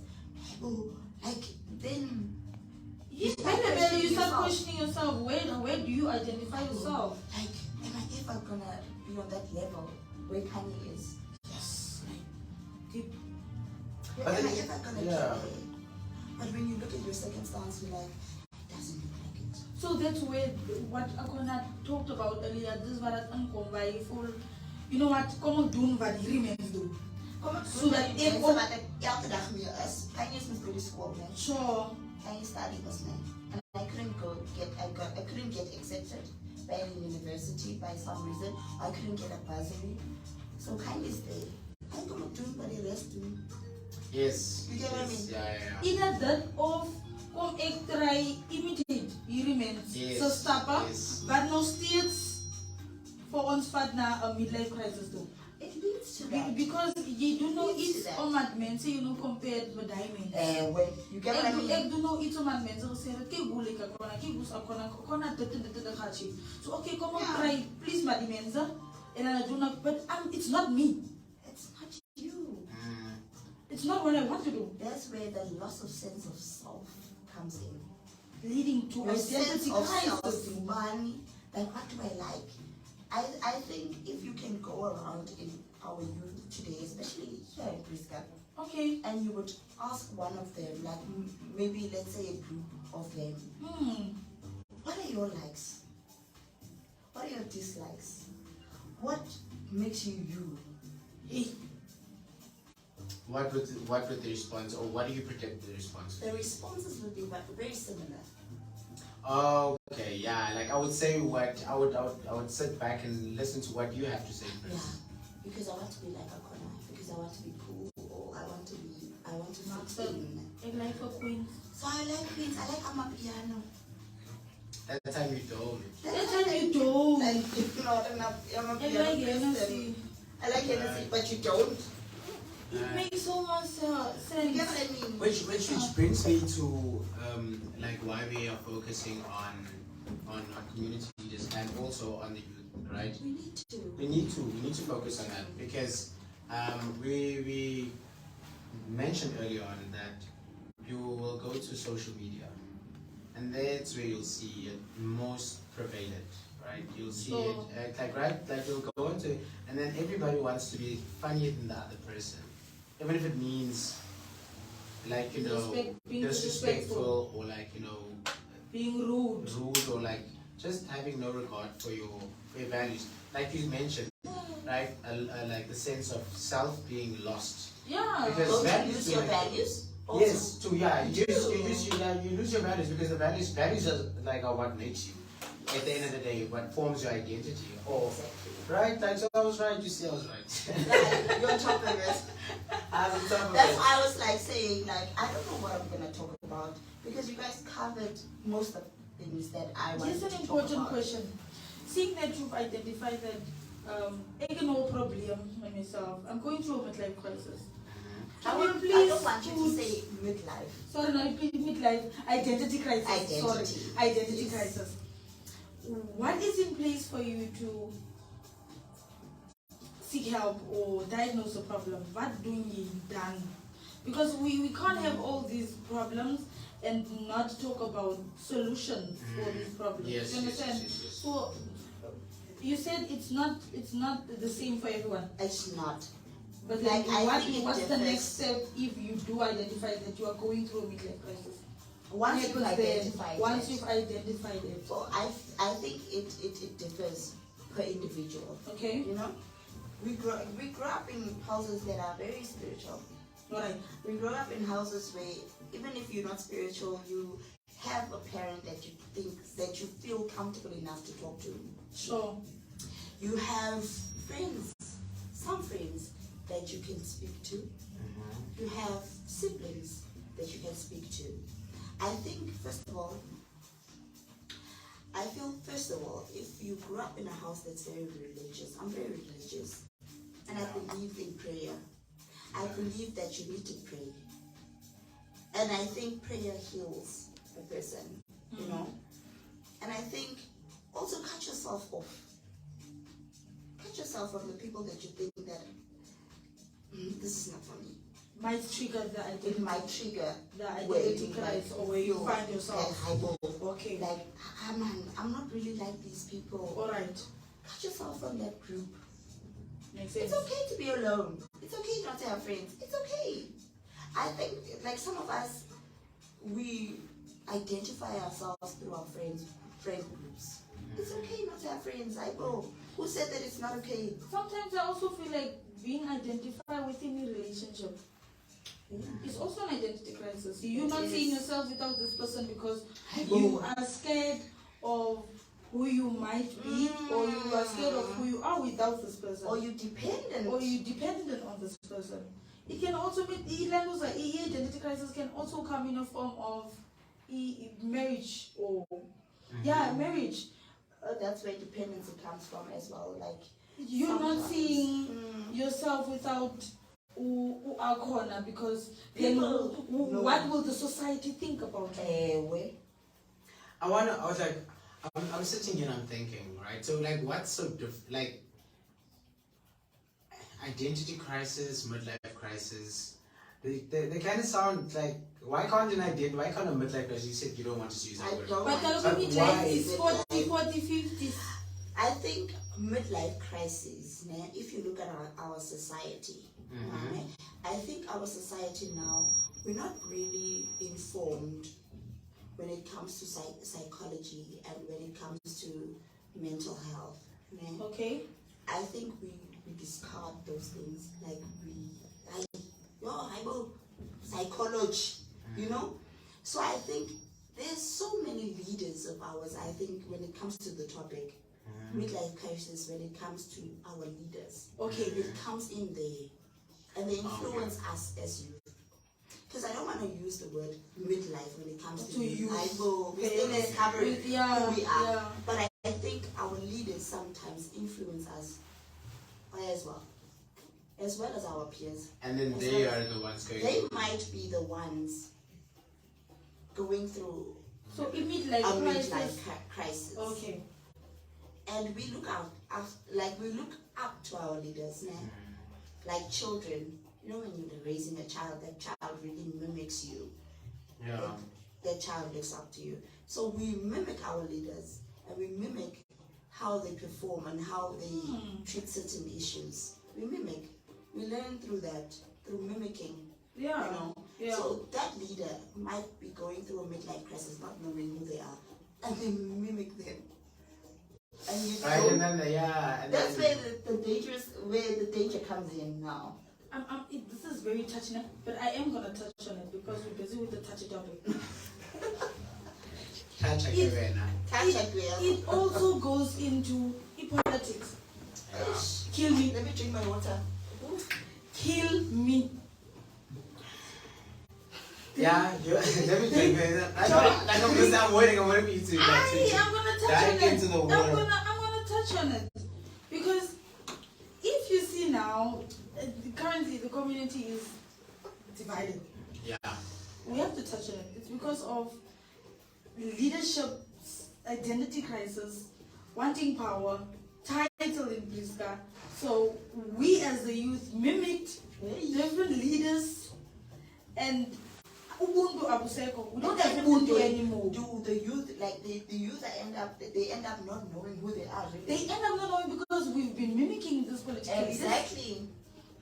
Then you start questioning yourself. Where do you identify yourself? Like, am I ever gonna be on that level where Kaini is? Yes. Deep. Am I ever gonna get there? But when you look at your circumstance, you're like, it doesn't look like it. So that's where what Akona talked about earlier. This is what I'm going full. You know what? Come doen wat hierdie mense doen. So that if elke dag meer is. Kaini is met school, man. Sure. Kaini studied was man. And I couldn't get accepted by any university by some reason. I couldn't get a bursary. So Kaini is there. I'm gonna do what the rest do. Yes. You get what I mean? Yeah. Either that of kom ek try imitate hierdie mense se stappe, but nog steeds vir ons vat na 'n midlife crisis toe. It leads to that. Because you do know iets omdat mense you know compared met daai mense. When you get what I mean? Ek do know iets omdat mense gesê het kyk hoe lekker kyk hoe akona dit gaan sy. So okay, kom op try please maar die mense en dan doen ek but it's not me. It's not you. It's not what I want to do. that's where the loss of sense of self comes in. Leading to Your sense identity of self, crisis. money, like what do I like? I think if you can go around in our youth today, especially here in Priska, Okay. and you would ask one of them, like maybe let's say a group of them, what are your likes? What are your dislikes? What makes you you? What would the response, or what do you predict the response? The responses would be very similar. Okay, yeah, like I would say I would sit back and listen to what you have to say Yeah, first. because I want to be like a corner, because I want to be cool, or I want to fit in. I like a queen. So I like queens, I like Amapiano. That time you told me. That's how you do. Like, not enough I like Amapiano person. Hennessy. I like Hennessy, but you don't. It makes so much You sense. get what I mean? Which brings me to like why we are focusing on our community leaders and also on the youth, right? We need to. We need to focus on that because we mentioned earlier on that you will go to social media and that's where you'll see it most prevalent, right? You'll see like you'll go into it and then everybody wants to be funnier than the other person, even if it means like being disrespectful or like being rude or like just having no regard for your values, like you mentioned, right? Like the sense of self being lost. Yeah. Because Don't you values lose your values? Also? Yes, you lose your values because the values are like what makes you. At the end of the day, what forms your identity. Or right, like so I was right. You see, I was right. Like, you're on top of it. I'm on top of That's it. why I was like saying, like, I don't know what I'm gonna talk about because you guys covered most of the things that I wanted Here's an to talk important about. question. Seeing that you've identified that I can no problem on myself, I'm going through a midlife crisis. I Can you don't please want you to put- say midlife. Sorry, no, midlife identity crisis. Identity. Sorry, identity Yes. crisis. What is in place for you to seek help or diagnose a problem? What do you done? Because we can't have all these problems and not talk about solutions for these problems. Yes, you understand? yes. So you said it's not the same for everyone. It's not. But Like, then I think it what's the differs. next step if you do identify that you are going through a midlife crisis? Once you've Happens then, identified once it. you've identified it. So I think it differs per individual. Okay? You know? We grew up in houses that are very spiritual. Alright. We grow up in houses where even if you're not spiritual, you have a parent that you feel comfortable enough to talk to. Sure. You have friends, some friends that you can speak to. You have siblings that you can speak to. I think first of all, if you grew up in a house that's very religious, I'm very religious, and I believe in prayer. I believe that you need to pray. And I think prayer heals a person, you know. And I think also cut yourself off. Cut yourself from the people that you think that this is not for me. Might trigger the identity. It might trigger The where identity you crisis might or where you feel find yourself. that hypo. Okay. Like, I'm not really like these people. Alright. Cut yourself from that group. Makes sense. It's okay to be alone. It's okay not to have friends. It's okay. I think, like some of us, we identify ourselves through our friend groups. It's okay not to have friends. I will. Who said that it's not okay? Sometimes I also feel like being identified within a relationship is also an identity crisis. You're not seeing yourself without this person because you are scared of who you might be, or you are scared of who you are without this person, Or you dependent. or you dependent on this person. It can also be identity crisis can also come in a form of marriage or marriage. That's where dependency comes from as well. Like You're not sometimes. seeing yourself without who are corner because then People know. what will the society think about you? I'm sitting here and I'm thinking, right? So like what's so like identity crisis, midlife crisis, They kind of sound like, why can't a midlife crisis? You said you don't want to use that word. But why? is 40, 50s. I think midlife crisis, if you look at our society, I think our society now, we're not really informed when it comes to psychology and when it comes to mental health. Okay. I think we discard those things. Like I go psychology, So I think there's so many leaders of ours, I think, when it comes to the topic, midlife crisis, when it comes to our leaders. Okay. It comes in there and they influence us as youth. Because I don't want to use the word midlife when it comes to youth. I will cover who we are. Yeah. But I think our leaders sometimes influence us as well as our peers. And then they are the ones going. They might be the ones going through a midlife crisis. Okay. And we look we look up to our leaders, like children. When you're raising a child, that child really mimics you. Yeah. That child looks up to you. So we mimic our leaders and we mimic how they perform and how they treat certain issues. We mimic. We learn through that, through mimicking. Yeah. Yeah. So that leader might be going through a midlife crisis, not knowing who they are, and they mimic them. And that's where the danger comes in now. This is very touching, but I am gonna touch on it because we're busy with the touchy topic. It also goes into politics. Kill me. Let me drink my water. Kill me. Yeah, let me drink it. I'm waiting. I'm waiting for you to. I'm gonna touch on it. Into the water. I'm gonna touch on it because if you see now, currently the community is divided. Yeah. We have to touch on it. It's because of leadership, identity crisis, wanting power, title in Priska. So we as the youth mimicked different leaders and Ubuntu Abuseko. We don't have Ubuntu anymore. Do the youth, like the youth end up not knowing who they are? Really? They end up not knowing because we've been mimicking this political leaders. Exactly.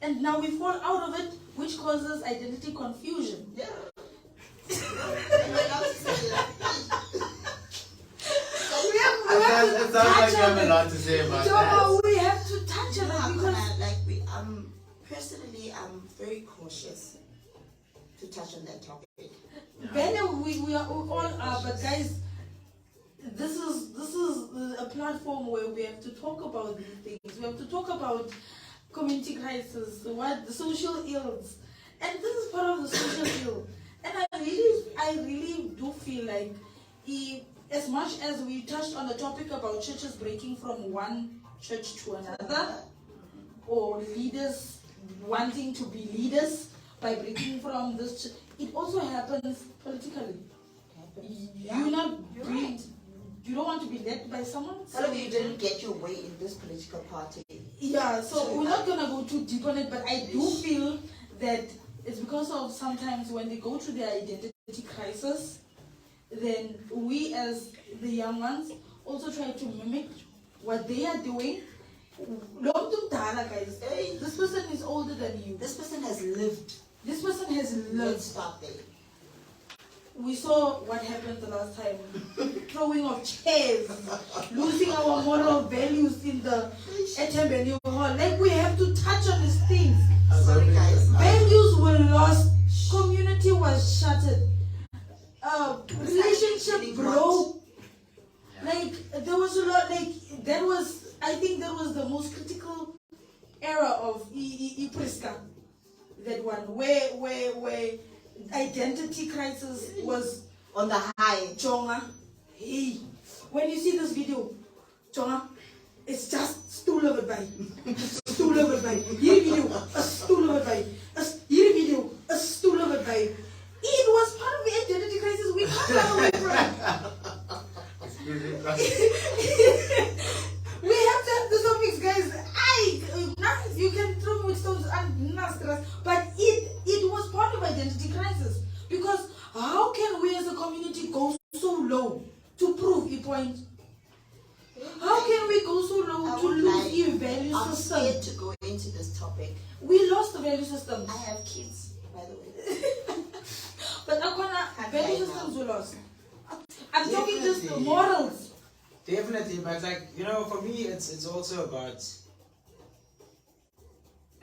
And now we fall out of it, which causes identity confusion. Yeah. It sounds like you have a lot to say about that. We have to touch on it because personally, I'm very cautious to touch on that topic. We all are, but guys, this is a platform where we have to talk about these things. We have to talk about community crisis, what the social ills, and this is part of the social ill. And I really do feel like, as much as we touched on the topic about churches breaking from one church to another, or leaders wanting to be leaders by breaking from this church, it also happens politically. You don't want to be led by someone. So you didn't get your way in this political party. Yeah, so we're not going to go too deep on it, but I do feel that it's because of sometimes when they go through their identity crisis, then we as the young ones also try to mimic what they are doing. Guys, this person is older than you. This person has lived. This person has lived. Let's stop there. We saw what happened the last time. Throwing of chairs, losing our moral values in the Etembeni Hall. Like, we have to touch on these things. Sorry guys. Values were lost. Community was shattered. Relationship broke. Like, there was a lot, I think that was the most critical era of Priska. That one, where identity crisis was on the high. Jonga, hey, when you see this video, Jonga, it's just stool over by. Stool over by. Here video, a stool over by. Here video, a stool over by. It was part of the identity crisis we can't run away from. We have to have the topics, guys. You can throw me with stones and nasty, but it was part I'm system. scared to go into this topic. We lost the value system. I have kids, by the way. But value systems were lost. I'm talking just the Definitely. morals. Definitely, but like, you know, for me, it's also about,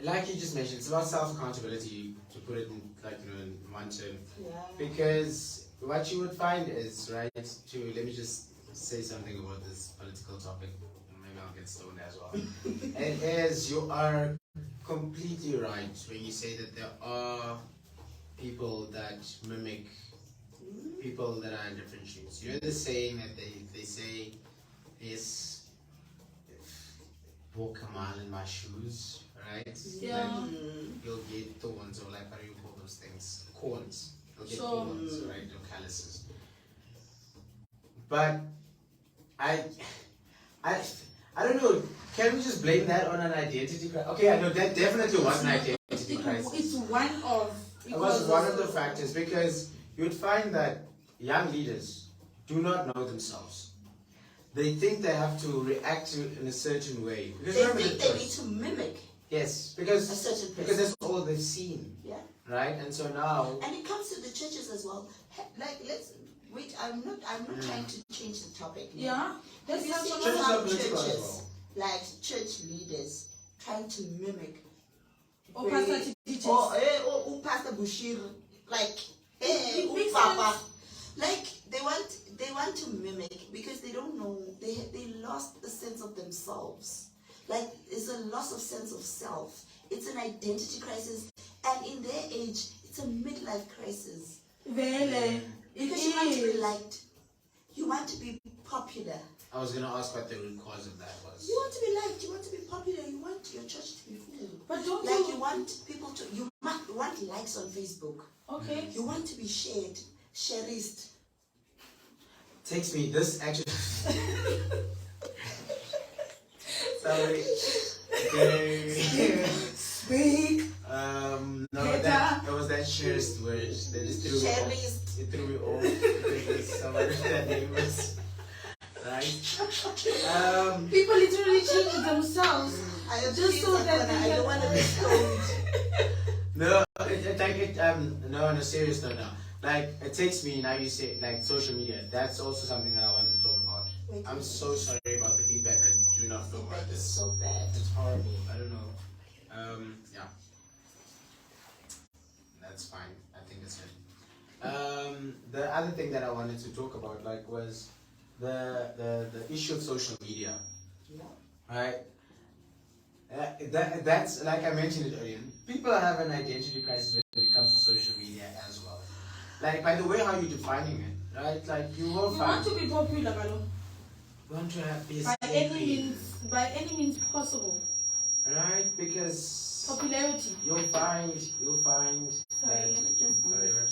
like you just mentioned, it's about self-accountability, to put it in, like, you know, in one term. Yeah. Because what you would find is, right, let me just say something about this political topic, maybe I'll get stoned as well. It is, you are completely right when you say that there are people that mimic people that are in different shoes. You know the saying that they say, yes, walk a mile in my shoes, right? Yeah. Like, you'll get thorns, or like, how do you call those things? Corns. You'll get Sure. corns, right? Or calluses. But I don't know. Can we just blame that on an identity crisis? Okay, I know that definitely was an identity crisis. It's one of. It was one of the factors, because you'd find that young leaders do not know themselves. They think they have to react in a certain way. Because They remember think the they need choice. to mimic Yes, a because certain person. that's all they've seen, Yeah. right? And so now, And it comes to the churches as well. Like, let's wait. I'm not trying to change the topic. Yeah. Have you That's seen Churches are some political as churches, well. like church leaders, trying to mimic? Or pastor teachers. Or Pastor Bushir, like, It makes Papa. sense. Like, they want to mimic because they don't know, they lost the sense of themselves. Like, it's a loss of sense of self. It's an identity crisis, and in their age, it's a midlife crisis. Vele. Because you want to be liked, you want to be popular. I was going to ask what the root cause of that was. You want to be liked, you want to be popular, you want your church to be full. But don't Like, you want people to, you want likes on Facebook. Okay. You want to be shared, shareist. Takes me this actually. Sorry. Speak. No, that was that shares word that just threw me off. Shareist. It threw me off because someone that name was right. People literally change themselves I have just kids so at that home, they I don't can. want to be stoned. No, no, on a serious note now. Like, it takes me, now you say, like, social media, that's also something that I wanted to talk about. Wait, I'm so sorry about the feedback, I do not know about Feedback is this. so bad. It's horrible, I don't know. Yeah. That's fine, I think it's good. The other thing that I wanted to talk about, like, was the issue of social media, Yeah. right? That's, like I mentioned it earlier, people have an identity crisis when it comes to social media as well. Like, by the way how you're defining it, right? Like, you will You find, want to be popular, Galo. you want to have be By any celebrity, by any means possible. right? Because Popularity. you'll find Sorry, that. let me just move. Sorry, what?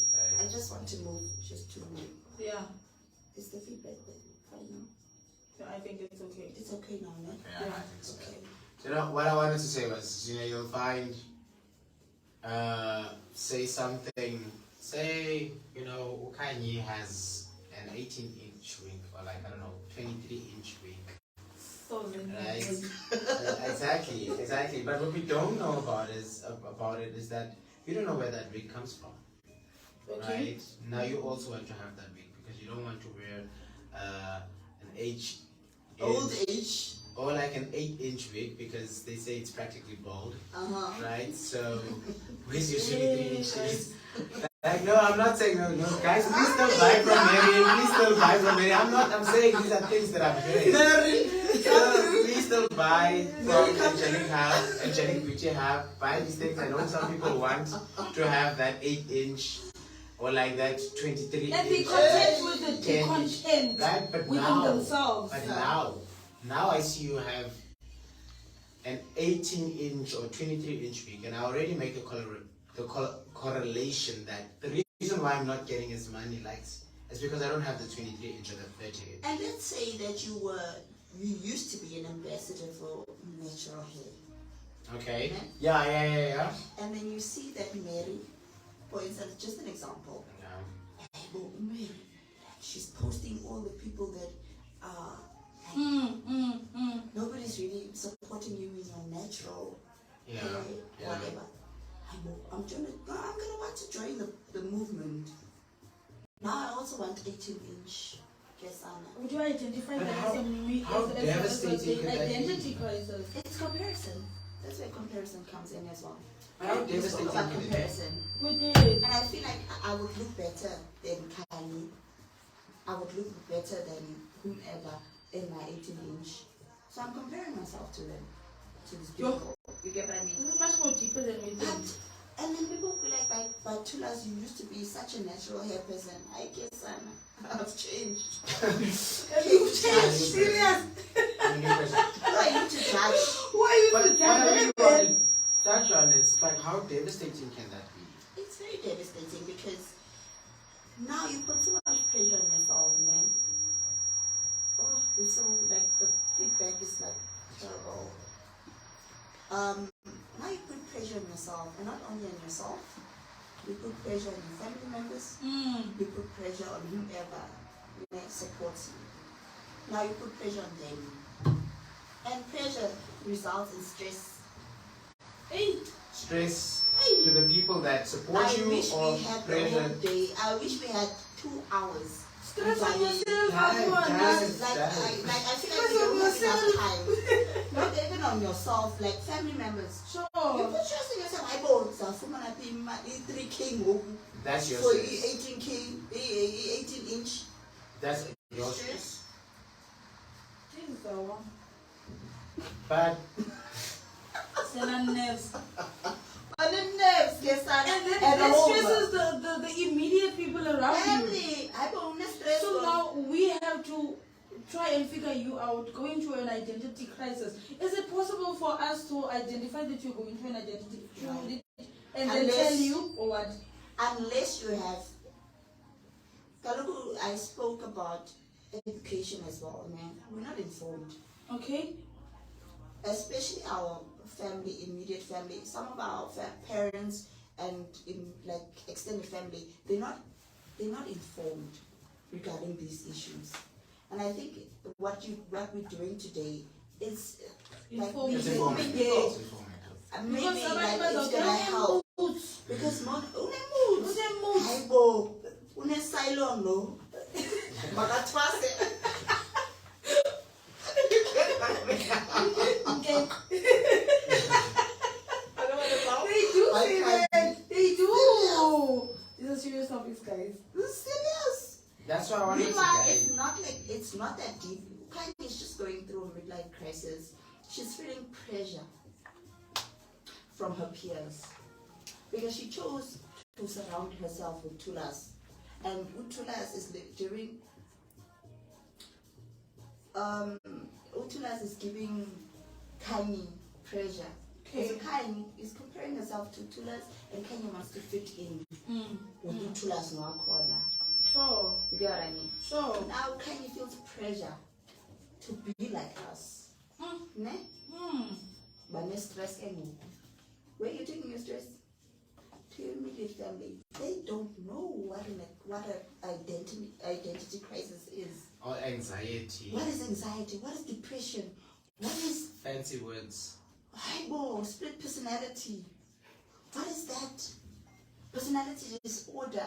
Okay. I just want to move, just to move. Yeah. Is the feedback there? Fine now? So I think it's okay. It's okay now, no? Okay, I think so. Okay. So, you know, what I wanted to say was, you know, you'll find, say something, say, you know, Kanye has an 18-inch wing, or like, I don't know, 23-inch wing. So then, Right. Exactly. But what we don't know about is that you don't know where that wig comes from. Okay. Right? Now you also want to have that wig because you don't want to wear an H Old age. or like an 8-inch wig because they say it's practically bald. Uh-huh. Right? So where's your 23 inches? Like, no, I'm not saying no, guys, please don't buy from Mary. Please don't buy from Mary. I'm saying these are things that I'm hearing. So please don't buy from Angelic Beauty Hub. Buy these things. I know some people want to have that 8-inch or like that 23-inch. And be content with the 10-inch. content Right? But within now, themselves. now I see you have an 18-inch or 23-inch wig, and I already make the correlation that the reason why I'm not getting as many likes is because I don't have the 23-inch or the 30-inch. And let's say that you used to be an ambassador for natural hair. Okay. Okay. Yeah. And then you see that Mary, for instance, just an example. Yeah. Oh, Mary, she's posting all the people that are nobody's really supporting supporting you in your natural Yeah. hair, Yeah. whatever. I'm gonna want to join the movement. Now I also want 18-inch. Yes, Anna. Would you identify And that how- how as devastating could that identity be? crisis? It's comparison. That's where comparison comes in as well. How It's all devastating about could it be? comparison. We did. And I feel like I would look better than Kylie. I would look better than whomever in my 18-inch. So I'm comparing myself to them, to these people. You get what I mean? This is much more deeper than we think. And then people feel like, by Tulas, you used to be such a natural hair person. I guess I've changed. You've changed, serious. Who are you to judge? Who are you But to what I really judge? want to touch on is like how devastating can that be? It's very devastating because now you put so much pressure on yourself, man. Oh, it's so like the feedback is like terrible. Now you put pressure on yourself, and not only on yourself, you put pressure on your family members, you put pressure on whoever supports you. Now you put pressure on them. And pressure results in stress. Hey, Stress hey. to the people that support I you wish or we had the pressure. whole day. I wish we had 2 hours. Stress on Like, yourself, Guys, everyone. guys. I feel like you don't have enough time. Not even on yourself, like family members. You Sure. put stress on yourself. I bought some 3K That's your for stress. 18K, 18-inch. That's your stress. Jesus, But Sena nerves. On the nerves, yes, And then it stresses the immediate people around you. family. I bought stress. So now we have to try and figure you out, going through an identity crisis. Is it possible for us to identify that you're going through an identity crisis and then Unless- tell you or what? Unless you have. Kaloku, I spoke about education as well, man. We're not informed. Okay? Especially our family, immediate family. Some of our parents and like extended family, they're not informed regarding these issues. And I think what we're doing today is like Informing. it's informing informative. people. It's informative. Maybe Because like it's okay, gonna help. moods. Because Moods. Hayibo, une-cylon lo. Makathwase. Okay. I don't want to laugh. They do I say can't. that. They do. These are serious topics, guys. This is serious. That's why I wanted to Meanwhile, say. it's not that deep. Kylie is just going through a midlife crisis. She's feeling pressure from her peers because she chose to surround herself with Tulas, and Utulas is during. Utulas is giving Kylie pressure. Okay. So Kylie is comparing herself to Tulas, and Kylie wants to fit in with Utulas no corner. Sure. You get what I mean? Sure. Now Kylie feels pressure to be like us. Ne? But no stress anymore. Where are you taking your stress? To your immediate family. They don't know what an identity crisis is. Or anxiety. What is anxiety? What is depression? What is Fancy words. split personality? What is that? Personality disorder.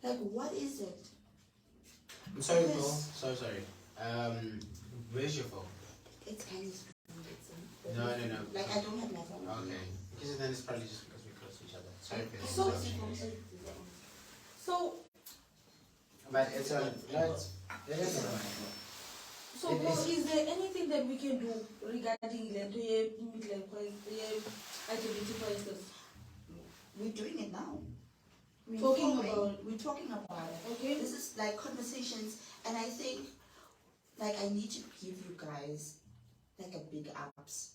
Like, what is it? I'm sorry, Because- Paul. Sorry. Where's your phone? It's kind of No. Like, I don't have my phone. Okay. Because then it's probably just because we close to each other. Sorry for So- that. So, But it's a it is a so It Paul, is- is there anything that we can do regarding the midlife crisis, identity crisis? We're doing it now. We're Talking informing. about- We're talking about it. Okay. This is like conversations, and I think, like, I need to give you guys like a big ups,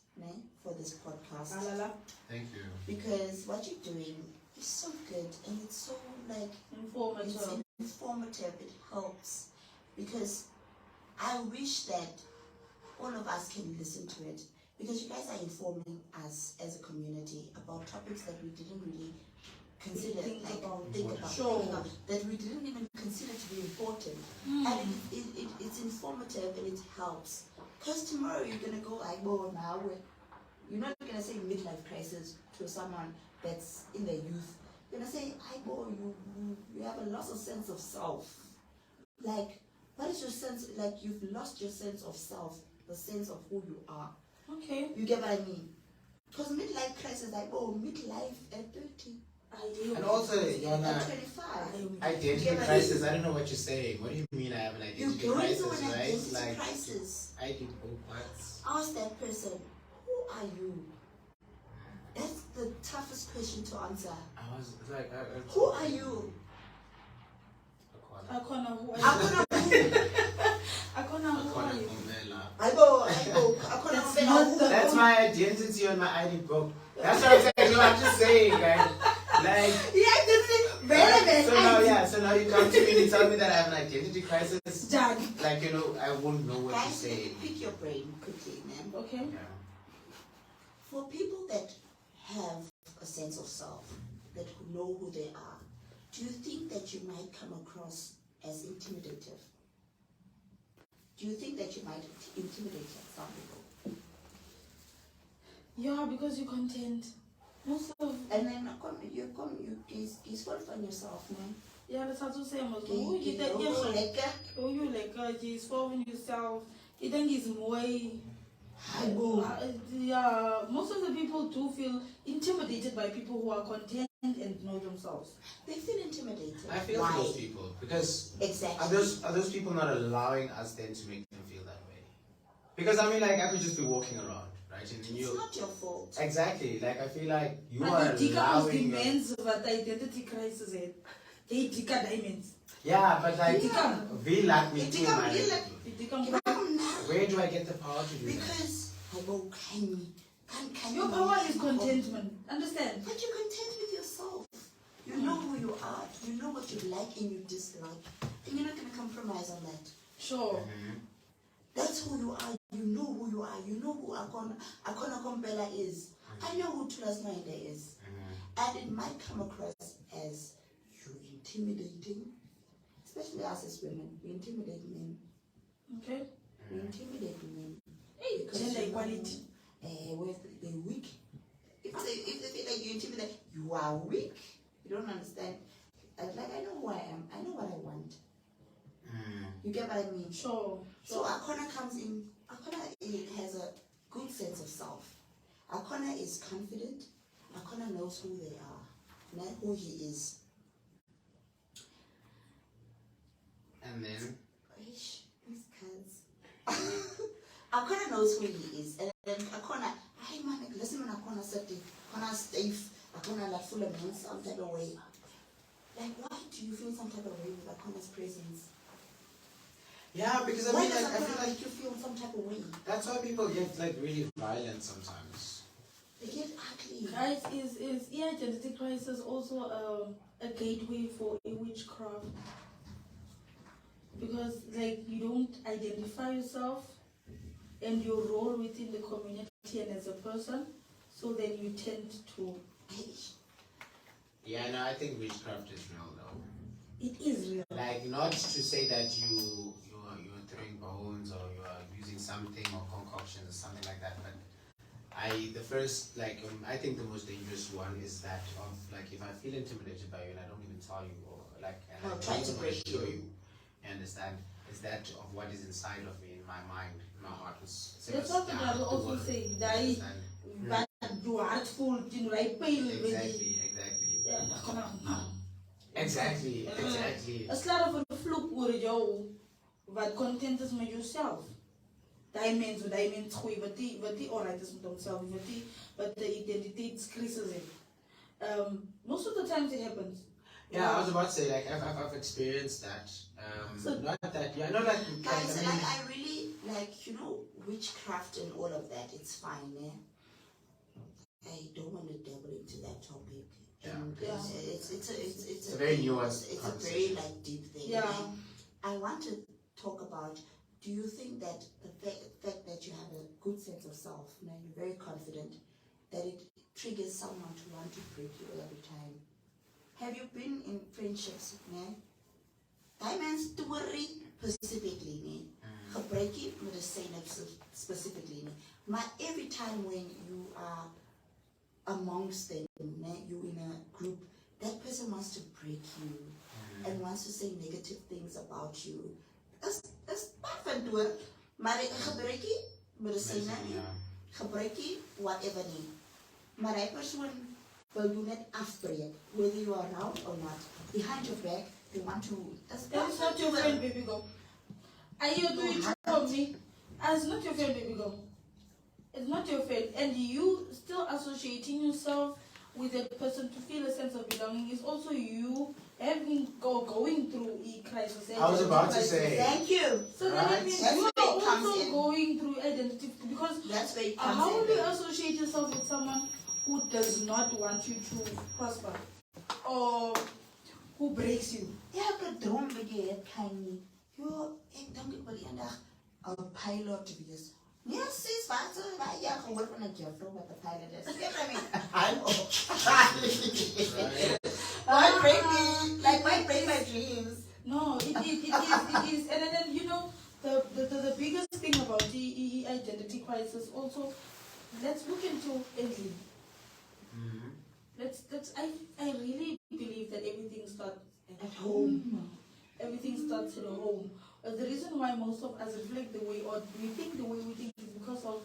for this podcast, Thank you. because what you're doing is so good, and it's so like it's Informative. informative. It helps, because I wish that all of us can listen to it, because you guys are informing us as a community about topics that we didn't really consider, Think about. Sure. that we didn't even consider to be important. And it's informative and it helps. Because tomorrow you're gonna go, I go now, you're not gonna say midlife crisis to someone that's in the youth. You're gonna say, "I boy, you have a loss of sense of self." Like, what is your sense? Like, you've lost your sense of self, the sense of who you are. Okay. You get what I mean? Because midlife crisis, like, oh, midlife at 30. And also, Yona, at 25. identity crisis. I don't know what you're saying. What do you mean I have an identity You're going crisis, through an right? identity Like, crisis. I did what? Ask that person, who are you? That's the toughest question to answer. I was like, Who are you? Akona who Akona who are you? That's my identity on my ID book. That's what I'm saying. No, I'm just saying, guys. Like, so now you come to me and you tell me that I have an identity crisis. Like, you know, I won't know what to say. Pick your brain quickly, man. Okay. Yeah. For people that have a sense of self, that know who they are, do you think that you might come across as intimidative? Do you think that you might intimidate some people? Yeah, because you're content. Most of and then you disqualify yourself, man. Yeah, that's how to say most You you like disqualifying yourself. You think it's more yeah, most of the people do feel intimidated by people who are content and know themselves. They feel intimidated. I feel for those people because exactly. Are those people not allowing us then to make them feel that way? Because I mean, like, I could just be walking around, right? And it's not your fault. Exactly. Like, I feel like you but are the allowing. Demen's but identity crisis. They Dika diamonds. Yeah, but like, we lack me too, man. Where do I get the power to do that? Because your power is contentment. Understand? But you're content with yourself. You know who you are. You know what you like and you dislike. And you're not going to compromise on that. Sure. That's who you are. You know who you are. You know who Akona Kompela is. I know who Tulas Mainde is. And it might come across as you intimidating. Especially us as women. We intimidate men. Okay. We intimidate women. Hey, gender equality. They're weak. If they feel like you intimidate, you are weak. You don't understand. Like, I know who I am. I know what I want. You get what I mean? Sure. So Akona comes in. Akona has a good sense of self. Akona is confident. Akona knows who they are, not who he is. And then? Akona knows who he is. And then Akona, hey man, listen when Akona said it. Akona safe. Akona like full of men some type of way. Like, why do you feel some type of way with Akona's presence? Yeah, because I mean, like, I feel like you feel some type of way. That's why people get like really violent sometimes. They get ugly. Guys, is identity crisis also a gateway for a witchcraft? Because like you don't identify yourself and your role within the community and as a person, so then you tend to. Yeah, no, I think witchcraft is real though. It is real. Like, not to say that you're throwing bones or you are using something or concoctions or something like that, but I think the most dangerous one is that of like if I feel intimidated by you and I don't even tell you or like and I try to break show you understand, is that of what is inside of me, in my mind, in my heart. That's what I will also say. But you are full, you know, like pale. Exactly. Yeah. Exactly. A lot of a fluke with you, but content is with yourself. Diamonds, but the alright is with themselves, but the identity creases it. Most of the times it happens. Yeah, I was about to say, like, I've experienced that. Not that, yeah, not like... Guys, I really, like, you know, witchcraft and all of that, it's fine, yeah? I don't want to dabble into that topic. Yeah. It's a very nuanced It's a very, like, deep thing. Yeah. I want to talk about, do you think that the fact that you have a good sense of self, you know, you're very confident, that it triggers someone to want to break you every time? Have you been in friendships, man, Diamonds to worry specifically, ne? Gebruikie medisyne specifically, ne? Maar every time when you are amongst them, ne? You in a group, that person wants to break you and wants to say negative things about you. That's perfect hoor. Maar gebruikie medisyne, gebruikie whatever nie. Maar die persoon wil you net afbreek, whether you are around or not. Behind your back, they want to. That is not your friend, baby girl. Are you doing it for me? It's not your friend, baby girl. It's not your friend, and you still associating yourself with that person to feel a sense of belonging is also you going through a crisis. I was about to say. Thank you. So that means you are also going through identity, because that's where it comes how in. do you associate yourself with someone who does not want you to prosper or who breaks you? Elke droom wat jy het, Kanye. Ek dink ek wil eendag 'n pilot wees. Nee, sis, wat jy gehoor van 'n juffrou wat 'n pilot is. Ek meen, why break me? Like, why break my dreams? No, it is. And then, you know, the biggest thing about the identity crisis also, let's look into Italy. I really believe that everything starts at home. Everything starts at home. The reason why most of us reflect the way, or we think the way we think, is because of,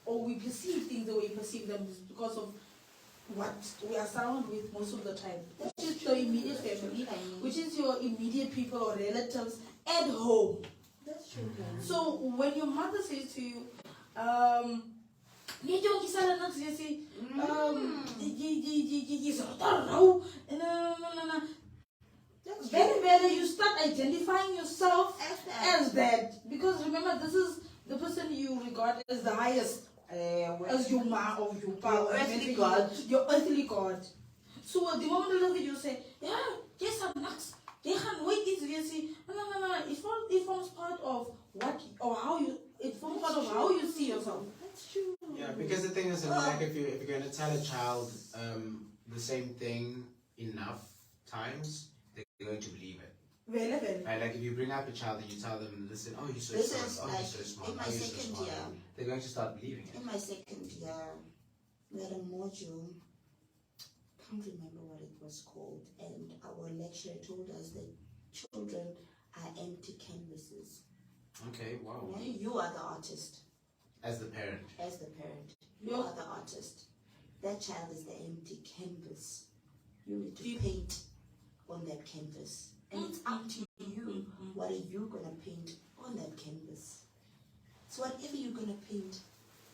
or we perceive things the way we perceive them, is because of what we are surrounded with most of the time. Which is your immediate family, which is your immediate people or relatives at home. That's true. So when your mother says to you, very, you start identifying yourself as that. Because remember, this is the person you regard as the highest, as your ma or your pa, your earthly God. Your earthly God. So the moment they look at you, say, yeah, yes, I'm next. They can't wait it to see. No. It forms part of what or how you. It forms part of how you see yourself. That's true. Yeah, because the thing is, I mean, like if you're going to tell a child the same thing enough times, they're going to believe it. Very. Right? Like if you bring up a child and you tell them, listen, oh, you're so smart, oh, you're so smart, in my oh, you're so second smart, year. they're going to start believing it. In my second year, we had a module, can't remember what it was called, and our lecturer told us that children are empty canvases. Okay, wow. You are the artist. As the parent. As the parent. You are the artist. That child is the empty canvas. You need to paint on that canvas. And it's up to you. What are you going to paint on that canvas? So whatever you're going to paint,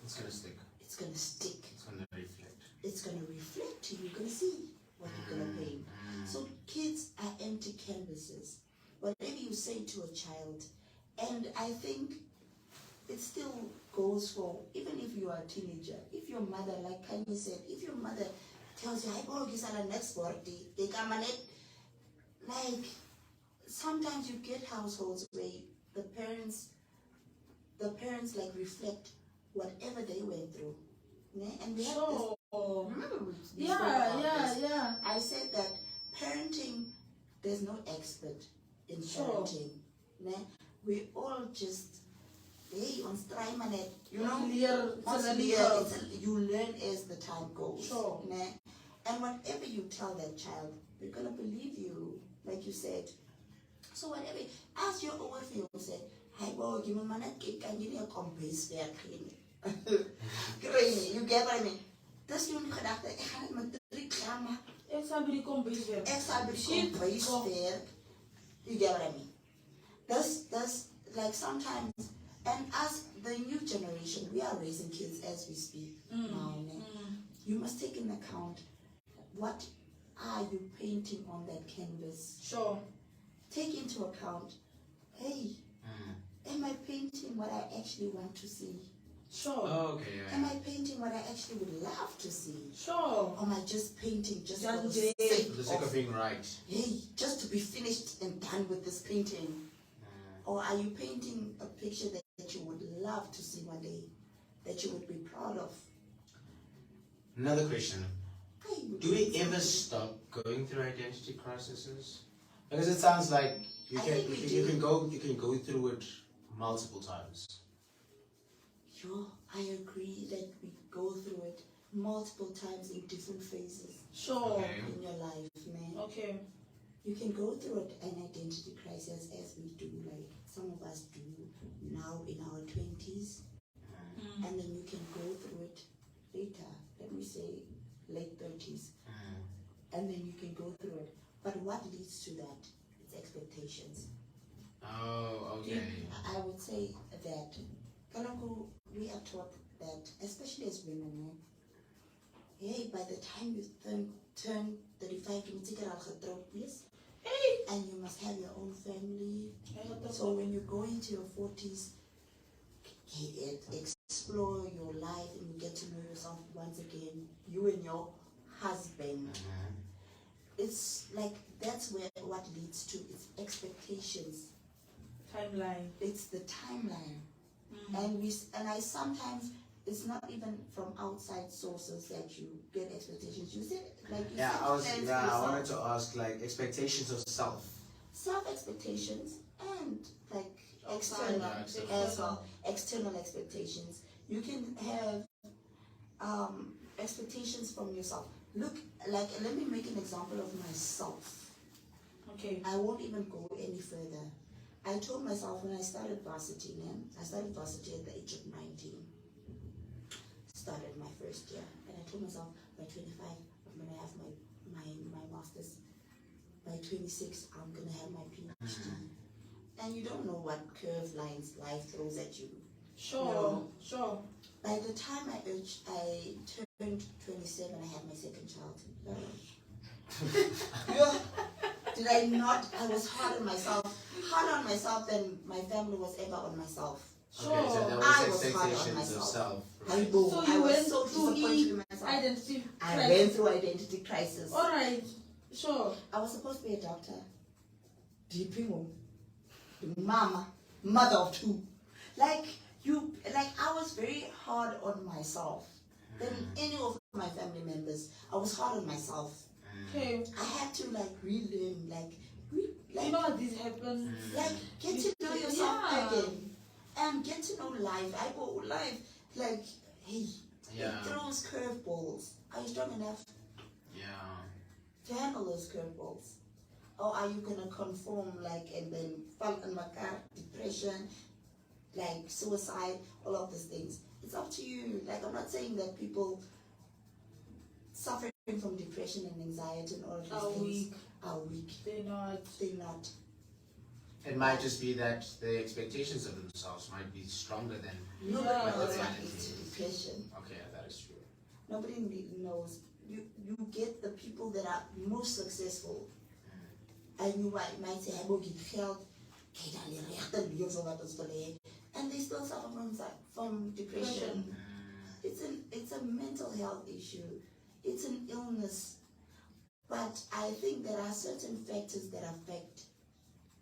it's going to stick. It's going to stick. It's going to reflect. It's going to reflect to you. You're going to see what you're going to paint. So kids are empty canvases. Whatever you say to a child, and I think it still goes for, even if you are a teenager, if your mother, like Kanye said, if your mother tells you, I go get the next birthday, they come on it, like, sometimes you get households where the parents like reflect whatever they went through. And we have this, remember we spoke about this. I said that parenting, there's no expert in parenting. We all just, on Strymane, you know, you learn as the time goes. And whatever you tell that child, they're going to believe you, like you said. So whatever, as your over feel, say, hey, boy, give me money, can you a compass there, clean. You get what I mean? This you could have the reclama. Somebody compass there. You get what I mean? That's like sometimes, and as the new generation, we are raising kids as we speak now. You must take into account, what are you painting on that canvas? Take into account, hey, am I painting what I actually want to see? Am I painting what I actually would love to see? Or am I just painting just for the sake of being right? Hey, just to be finished and done with this painting? Or are you painting a picture that you would love to see one day, that you would be proud of? Another question. Do we ever stop going through identity crises? Because it sounds like You can go through it multiple times. Sure, I agree that we go through it multiple times in different phases. Sure. Okay. In your life, man. Okay. You can go through an identity crisis as we do, like some of us do now in our 20s, and then you can go through it later, let me say late 30s, and then you can go through it. But what leads to that? It's expectations. Oh, okay. I would say that we are taught that, especially as women, hey, by the time you turn 35, you take it out of the place, and you must have your own family. So when you go into your 40s, explore your life and you get to know yourself once again, you and your husband. It's like that's where what leads to its expectations. Timeline. It's the timeline. And I sometimes, it's not even from outside sources that you get expectations. You said, like you said, I wanted to ask, like, expectations of self. Self-expectations and like Outside, external as well. External expectations. You can have expectations from yourself. Look, like, let me make an example of myself. Okay. I won't even go any further. I told myself when I started varsity, I started varsity at the age of 19. Started my first year, and I told myself by 25 I'm gonna have my master's. By 26 I'm gonna have my PhD. And you don't know what curve lines life throws at you. Sure. Sure. By the time I turned 27, I had my second child. Did I not? I was harder on myself than my family was ever on myself. Sure. Okay, so that I was was hard on expectations of myself. self. I know. So I you was went so through disappointed in myself. identity I crisis. went through identity crisis. All right. Sure. I was supposed to be a doctor. Mother of two. Like I was very hard on myself. Than any of my family members, I was hard on myself. Okay. I had to relearn, You know what this happens? Get to know yourself again, and get to know life. I go life hey, it throws curveballs. Are you strong enough to handle those curveballs? Or are you gonna conform and then fall in depression, suicide, all of these things? It's up to you. I'm not saying that people suffering from depression and anxiety and all of these things are weak. They're not. It might just be that the expectations of themselves might be stronger than Nobody what the knows what reality leads to is. depression. Okay, that is true. Nobody knows. You get the people that are most successful, and you might say, "I will get help," and they still suffer from depression. It's a mental health issue. It's an illness. But I think there are certain factors that affect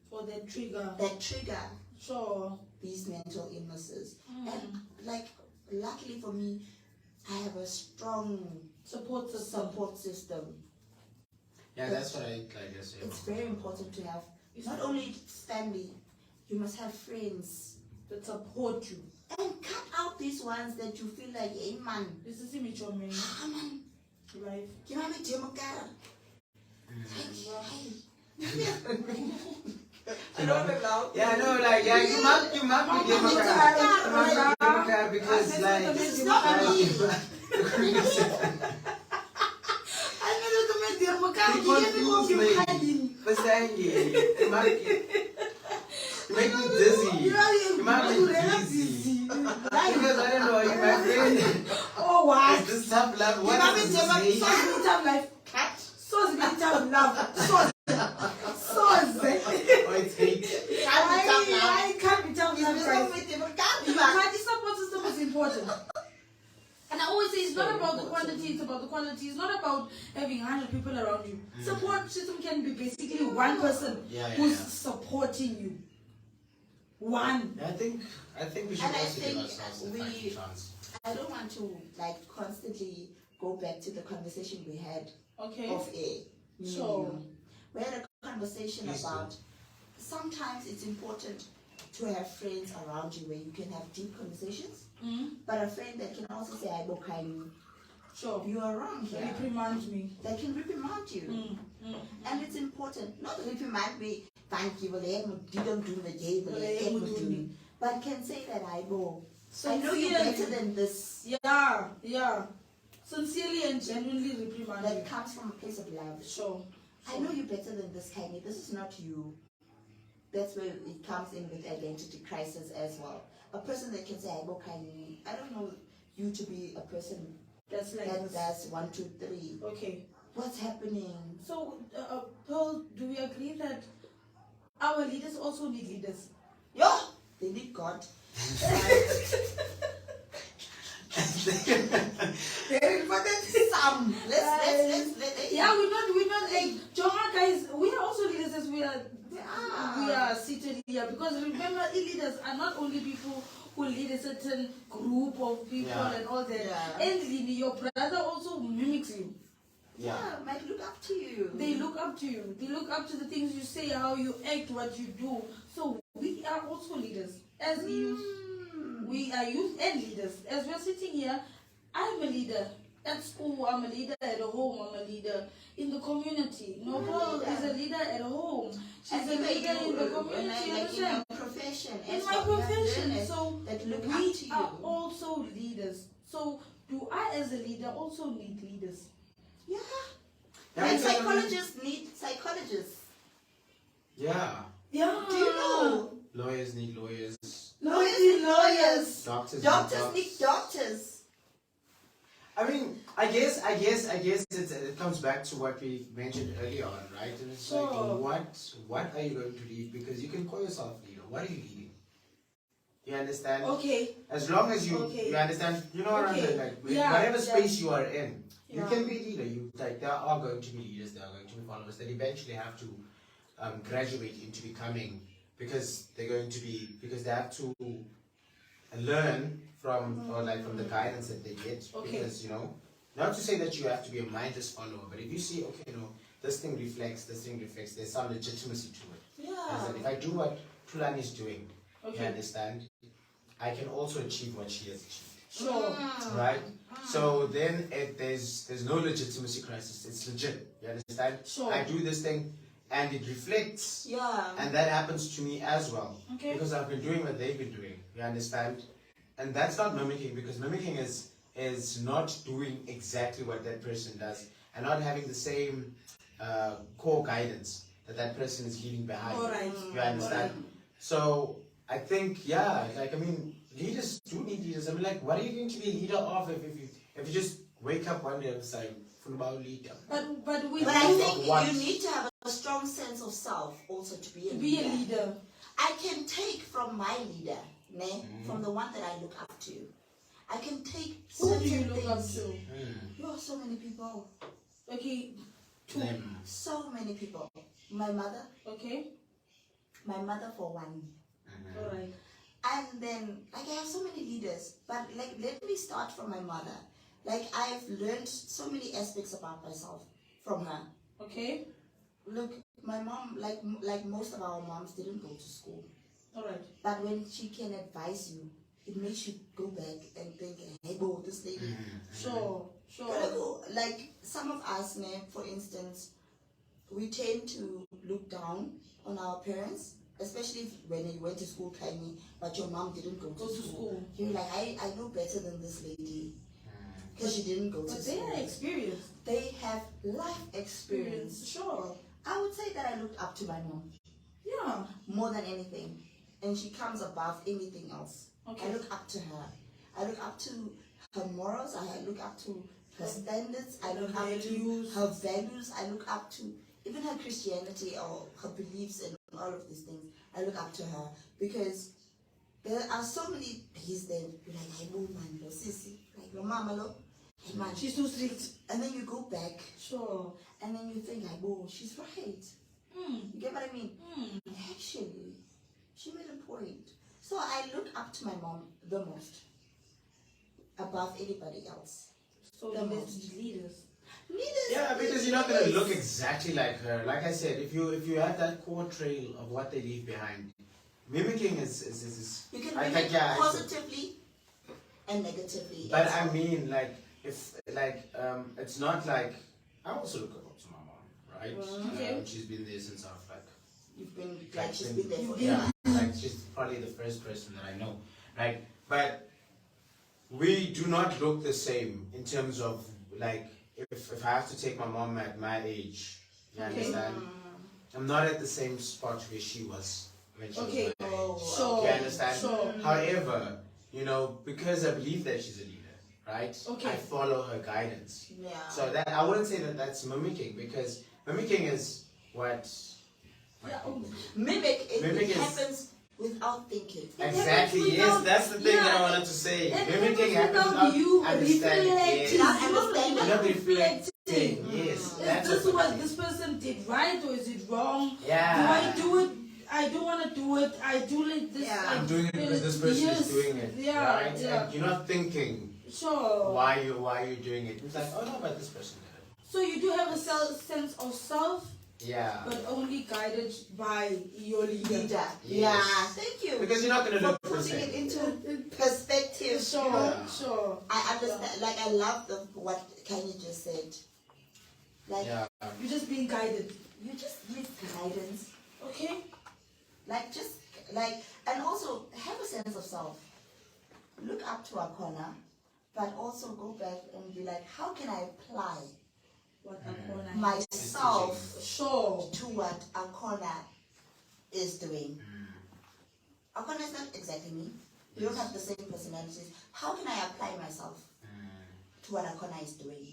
For the trigger. that trigger Sure. these mental illnesses. And luckily for me, I have a strong Support system. Yeah, that's what I guess. It's very important to have not only family, you must have friends that support you. and cut out these ones that you feel like, hey man, This is image of me. man, Life. give me a democrat. I don't know. Yeah, no, you might be Democrat because This is not me. I never commit democrat. People confuse me. For saying you make me dizzy. You might be dizzy. Because I don't know, you my friend. Oh, what? This tough love. What is this name? Tough life. Cat. So it's tough love. So Oh, it's hate. I can't be tough love. You The support system is important. And I always say it's not about the quantity, it's about the quality. It's not about having 100 people around you. Support system can be basically one person who's supporting you. One. I think we should And I also give think ourselves a fighting chance. I don't want to constantly go back to the conversation we had Okay. off air. Sure. We had a conversation Please about sometimes it's important to have friends around you where you can have deep conversations, but a friend that can also say, I will kind Sure. you are wrong here. Reprimand me. They can reprimand you. And it's important, not reprimand me, thank you, didn't do the game, but can say that I will. I know you're better than this. Yeah. Sincerely and genuinely reprimand That you. comes from a place of love. Sure. I know you're better than this, Kenny. This is not you. That's where it comes in with identity crisis as well. A person that can say, I will kindly. I don't know you to be a person that's like that does 1, 2, 3. Okay. What's happening? So, Pearl, do we agree that our leaders also need leaders? Yeah, they need God. Very important. Some. Let's. Yeah, we're not like Jonah guys. We are also leaders as we are seated here, because remember, leaders are not only people who lead a certain group of people and all that. Yeah. And your brother also mimics you. Yeah, might look up to you. They look up to you. They look up to the things you say, how you act, what you do. So we are also leaders as youth. We are youth and leaders. As we're sitting here, I'm a leader. At school, I'm a leader. At home, I'm a leader. In the community, Noble is a leader at home. She's a leader in the community. Like in your profession. In my profession. So that look we up to you. are also leaders. So do I, as a leader, also need leaders? Yeah. Yeah, And psychologists need psychologists. Yeah. Yeah. Do you know? Lawyers need lawyers. Lawyers need lawyers. Doctors need doctors. I mean, I guess it comes back to what we mentioned earlier on, right? And it's like, what are you going to lead? Because you can call yourself leader. What are you leading? You understand? Okay. As long as you understand, you know what I'm saying? Like, whatever space you are in, you can be leader. There are going to be leaders, there are going to be followers that eventually have to graduate into becoming, because they have to learn from the guidance that they get. Because not to say that you have to be a mindless follower, but if you see, this thing reflects, there's some legitimacy to it. Yeah. If I do what Tulani is doing, you understand, I can also achieve what she has achieved. Sure. Right? So then there's no legitimacy crisis. It's legit. You understand? Sure. I do this thing and it reflects. Yeah. And that happens to me as well. Okay. Because I've been doing what they've been doing. You understand? And that's not mimicking, because mimicking is not doing exactly what that person does and not having the same core guidance that person is leaving behind. All right. You understand? So I think, leaders do need leaders. I mean, what are you going to be a leader of if you just wake up one day and say, football leader? But I think you need to have a strong sense of self also to be a leader. I can take from my leader, from the one that I look up to. I can take certain Who do you look things. up to? There are so many people. Okay. So many people. My mother. Okay. My mother for one. All right. And then, I have so many leaders, but let me start from my mother. I've learned so many aspects about myself from her. Okay. Look, my mom, like most of our moms, didn't go to school. All right. But when she can advise you, it makes you go back and think, hey, go, this lady. Sure. Like some of us, for instance, we tend to look down on our parents. Especially when you went to school, tiny, but your mom didn't go to school. You're like, I know better than this lady. Because she didn't go to school. But they have experience. They have life experience. Sure. I would say that I looked up to my mom. Yeah. More than anything. And she comes above anything else. Okay. I look up to her. I look up to her morals. I look up to her standards. I look up to her values. I look up to even her Christianity or her beliefs and all of these things. I look up to her because there are so many days that you're like, hey, man, lo sissy, like your mama, lo, hey man, She's too strict. and then you go back, Sure. and then you think like, oh, she's right. You get what I mean? Actually, she made a point. So I look up to my mom the most, above anybody else. So The let's most. be leaders. Leaders. Yeah, because you're not gonna look exactly like her. Like I said, if you have that core trail of what they leave behind, mimicking is You can I mimic think, yeah, positively and negatively. but as I well. mean, like, if it's not like I also look up to my mom, right? Okay. She's been there since I've like You've been like like she's been there for yeah, like she's probably the first person that I know, right? But we do not look the same in terms of like if I have to take my mom at my age, you understand? I'm not at the same spot where she was when she was my age. Sure. You understand? Sure. However, you know, because I believe that she's a leader, right? Okay. I follow her guidance. Yeah. So that I wouldn't say that that's mimicking, because mimicking is what. Mimic, it Mimic is- happens without thinking. Exactly. Yes, that's the thing that I wanted to say. Mimicking happens without you understanding. reflecting. Yes. Not understanding. You're not reflecting. reflecting. Yes. Is That's this what what this person did right or is it wrong? Yeah. Do I do it? I don't want to do it. I do like this. Yeah. I I'm doing it feel because this person yes. is doing it. Yeah, Right? yeah. And you're not thinking Sure. why you're doing it. It's like, oh no, but this person did it. So you do have a sense of self, Yeah. but only guided by your leader. Leader. Yes. Yeah. Thank you. Because you're not gonna for look the putting it same. into perspective. Sure, you know? sure. I understand. Like I love what Kanye just said. Like Yeah. You're just being guided. you just need guidance. Okay. Like just like and also have a sense of self. Look up to a corner, but also go back and be like, how can I apply What a corner. myself Sure. to what a corner is doing? A corner is not exactly me. We don't have the same personalities. How can I apply myself to what a corner is doing?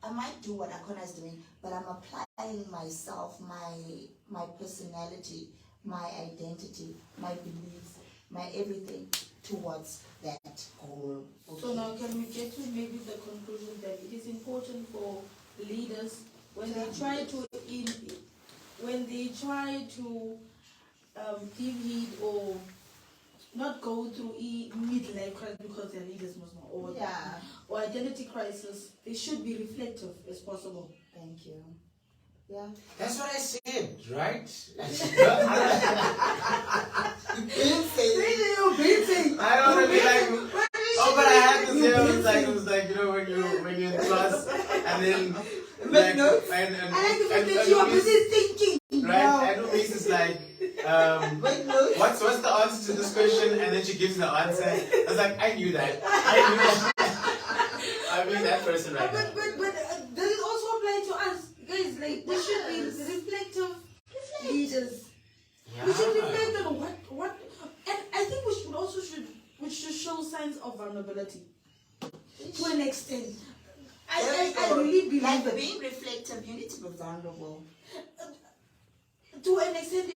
I might do what a corner is doing, but I'm applying myself, my personality, my identity, my beliefs, my everything towards that goal. So now can we get to maybe the conclusion that it is important for leaders when they try to give heed or not go through midlife crisis because they're leaders must know or identity crisis, they should be reflective as possible. Thank you. Yeah. That's what I said, right? I don't want to be like, oh, but I had to say, it was like, you know, when you're in class, and then, like, and you are busy thinking. right? And Louise is like, what's the answer to this question? And then she gives the answer. I was like, I knew that. I'm being that person right now. But does it also apply to us? Guys, like, we should be reflective leaders. We should reflect on what, and I think we should show signs of vulnerability to an extent. I really believe like that. being reflective, you need to be vulnerable. To an extent,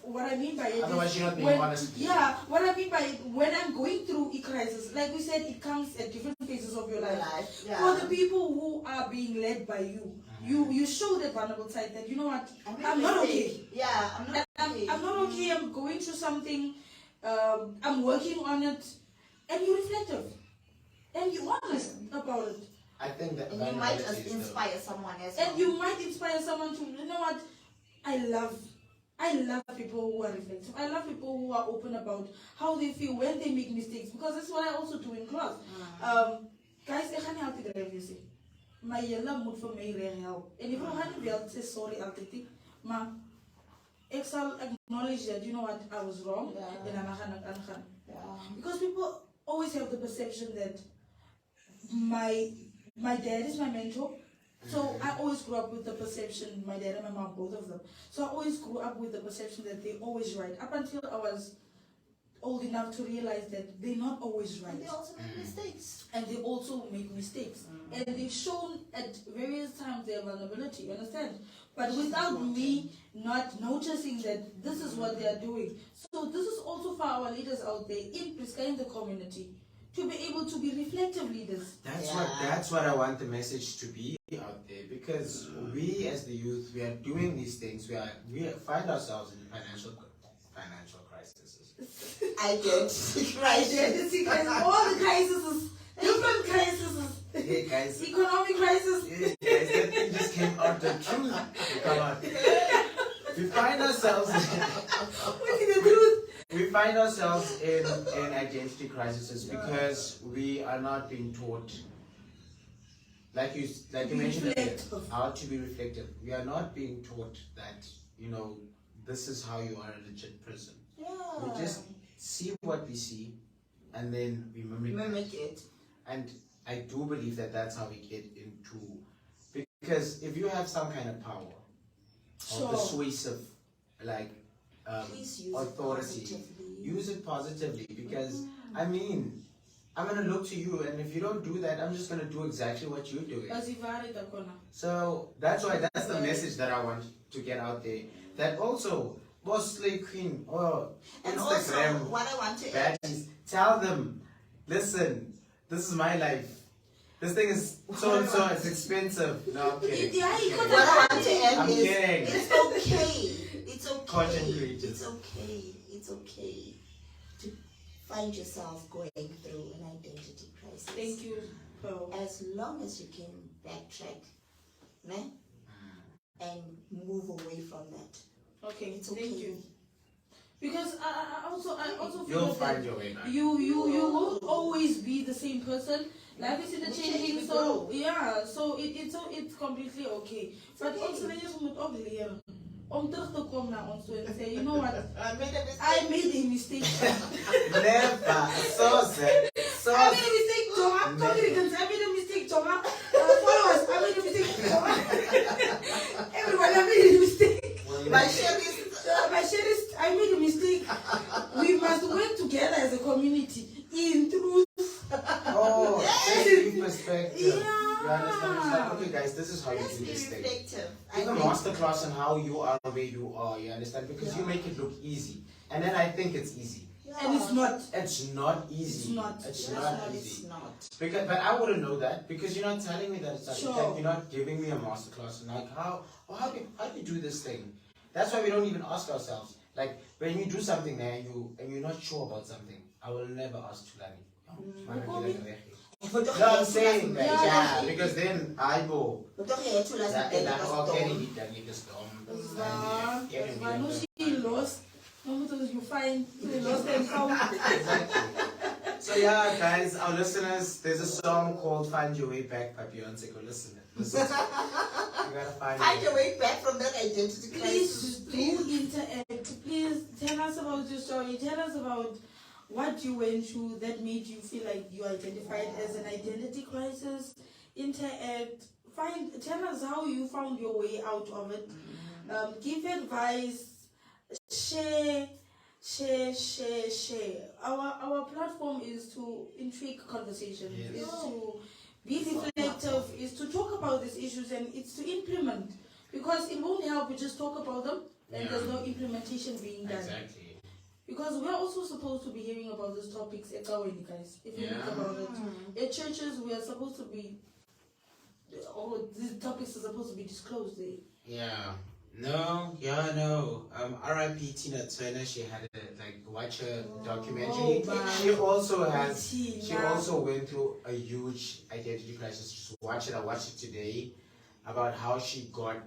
what I mean by it Otherwise, is you're not being when, honest. yeah, what I mean by it, when I'm going through a crisis, like we said, it comes at different phases of your life. Yeah. For the people who are being led by you, you show that vulnerable side that, you know what, I'm not okay. Yeah, I'm not okay. I'm not okay, I'm going through something, I'm working on it, and you're reflective, and you're honest about it. I think that And you might inspire someone else. And you might inspire someone to, you know what, I love people who are reflective. I love people who are open about how they feel when they make mistakes, because that's what I also do in class. Guys, I can't help it, you say. My yellow mood for me really help. And if you can't be able to say sorry, I'll take it. Ma, I shall acknowledge that, you know what, I was wrong. Yeah. Because people always have the perception that my dad is my mentor. So I always grew up with the perception, my dad and my mom, both of them. So I always grew up with the perception that they're always right. Up until I was old enough to realize that they're not always right. And they also make mistakes. And they also make mistakes. And they've shown at various times their vulnerability, you understand? But without me not noticing that this is what they are doing. So this is also for our leaders out there in Priska, in the community, to be able to be reflective leaders. That's what I want the message to be out there, because we as the youth, we are doing these things. We find ourselves in financial crises. Identity crisis, all the crises, different crises, Hey guys, economic crisis. hey guys, that thing just came out ourselves. We find ourselves in identity crises because we are not being taught, like you mentioned earlier, how to be reflective. We are not being taught that, this is how you are a legit person. Yeah. We just see what we see, and then we mimic it. And I do believe that that's how we get into, because if you have some kind of power, or persuasive, like please use authority, use it positively, because I'm gonna look to you, and if you don't do that, I'm just gonna do exactly what you're doing. So that's why that's the message that I want to get out there. That also, boss slay queen or and Instagram, also, what I want to add baddies, tell them, listen, this is my life. This thing is so and so, it's expensive. No, I'm kidding. What I want to add I'm is, kidding. it's okay. It's okay. Content creators. It's okay. It's okay to find yourself going through an identity crisis. Thank you, Pearl. As long as you can backtrack, né? And move away from that. Okay, It's okay. thank you. Because I also feel You'll that find your way back. you won't always be the same person. Like it's in the changing, so yeah, so it's completely okay. But also they just want ugly here. Terug te come now also and say, you know what? I made a mistake. I made a mistake. Never. So sad. So I made a mistake, Jonah. Congregants, I made a mistake, Jonah. Followers, I made a mistake, Jonah. Everyone, I made a mistake. My share I made a mistake. We must work together as a community in truth. oh, Yes. thank you perspective. Yeah. You understand? It's like, okay guys, this is how you Let's do be this thing. reflective. Give a masterclass on how you are where you are, you understand? Because you make it look easy. And then I think it's easy. And it's not. It's not easy. It's not. It's not easy. It's not. Because, but I wouldn't know that because you're not telling me that it's like, Sure. like you're not giving me a masterclass and like how do you do this thing? That's why we don't even ask ourselves. Like when you do something there and you're not sure about something, I will never ask Tulani. No, I'm saying that, yeah, because then I go. She lost. You find you lost and found. Exactly. So yeah, guys, our listeners, there's a song called "Find Your Way Back" by Beyonce. Go listen to it. Listen to it. You gotta Find your way back from that identity crisis. Please do interact. Please tell us about your story. Tell us about what you went through that made you feel like you identified as an identity crisis. Interact. Tell us how you found your way out of it. Give advice. Share. Our platform is to intrigue conversation, is to be reflective, is to talk about these issues, and it's to implement. Because it won't help you just talk about them and there's no implementation being done. Exactly. Because we're also supposed to be hearing about these topics at Kaweni, guys. If you think about it. At churches, we are supposed to be, these topics are supposed to be disclosed there. Yeah. No. R.I.P. Tina Turner. She had a watch a documentary. She also has. She also went through a huge identity crisis. Just watch it. I watched it today about how she got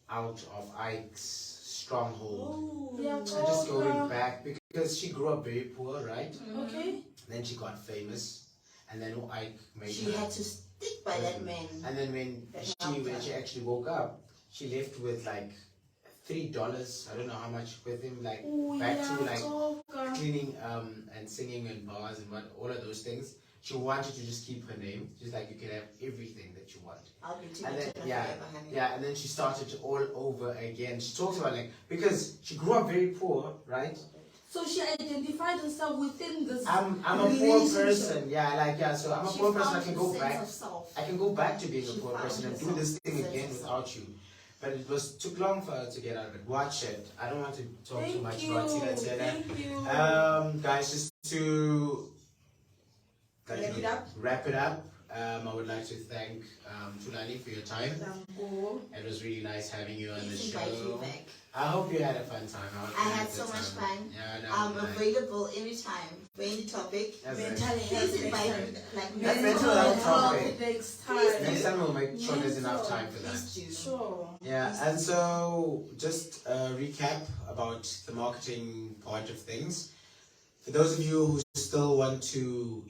out of Ike's stronghold. And just going back because she grew up very poor, right? Okay. Then she got famous, and then Ike made She her. had to stick by that man. And then when she actually woke up, she left with like $3. I don't know how much with him, like back to like cleaning and singing and bars and all of those things. She wanted to just keep her name. She's like, you can have everything that you want. I'll be And then, forever, and then she started all over again. She talks about because she grew up very poor, right? So she identified herself within this. I'm a poor person, so I'm a poor person. I can go back. Self. I can go back to being a poor person and do this thing again without you. But it took long for her to get out of it. Watch it. I don't want to talk too much about Tina Turner. Thank you. Guys, just to Wrap it up. Wrap it up. I would like to thank Tulani for your time. It was really nice having you on the show. I hope you had a fun time. I had so much fun. Yeah, no, I'm available anytime for any topic. Please invite me. Like mental health topic. Next time we'll make sure there's enough time for that. Sure. Yeah, and so just a recap about the marketing part of things. For those of you who still want to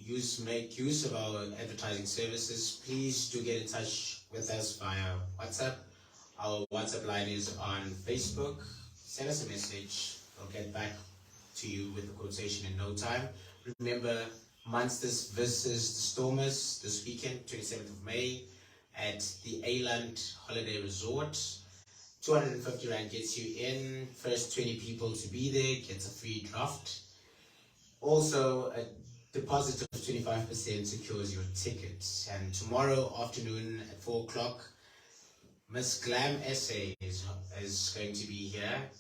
make use of our advertising services, please do get in touch with us via WhatsApp. Our WhatsApp line is on Facebook. Send us a message. We'll get back to you with the quotation in no time. Remember, Monsters versus the Stormers this weekend, 27th of May, at the Aland Holiday Resort. 250 Rand gets you in. First 20 people to be there gets a free draft. Also, a deposit of 25% secures your ticket. And tomorrow afternoon at 4 o'clock, Miss Glam SA is going to be here.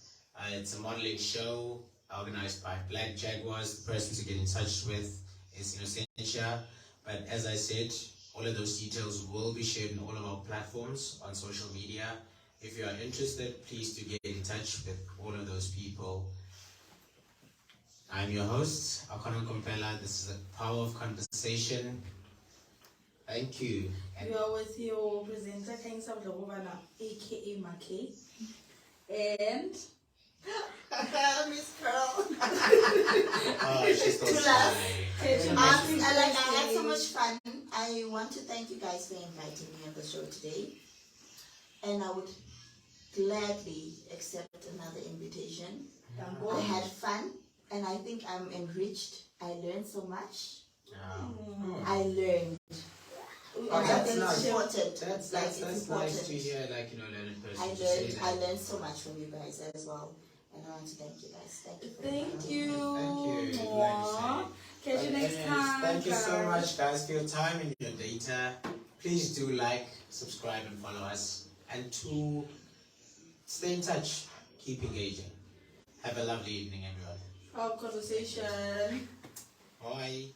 It's a modeling show organized by Black Jaguars. The person to get in touch with is Innocentia. But as I said, all of those details will be shared on all of our platforms on social media. If you are interested, please do get in touch with all of those people. I'm your host, Akono Kompela. This is the Power of Conversation. Thank you. You are with your presenter, King Sabdovana, aka Maki. And Miss Pearl. Oh, she's so I had so much fun. I want to thank you guys for inviting me on the show today. And I would gladly accept another invitation. I had fun. And I think I'm enriched. I learned so much. I learned. Oh, that's nice. Important. That's important. Nice to hear, learned person. I learned so much from you guys as well. And I want to thank you guys. Thank you. Thank you. Thank you. Catch you next time. Thank you so much, guys, for your time and your data. Please do like, subscribe, and follow us. And to stay in touch, keep engaging. Have a lovely evening, everyone. Our conversation. Bye.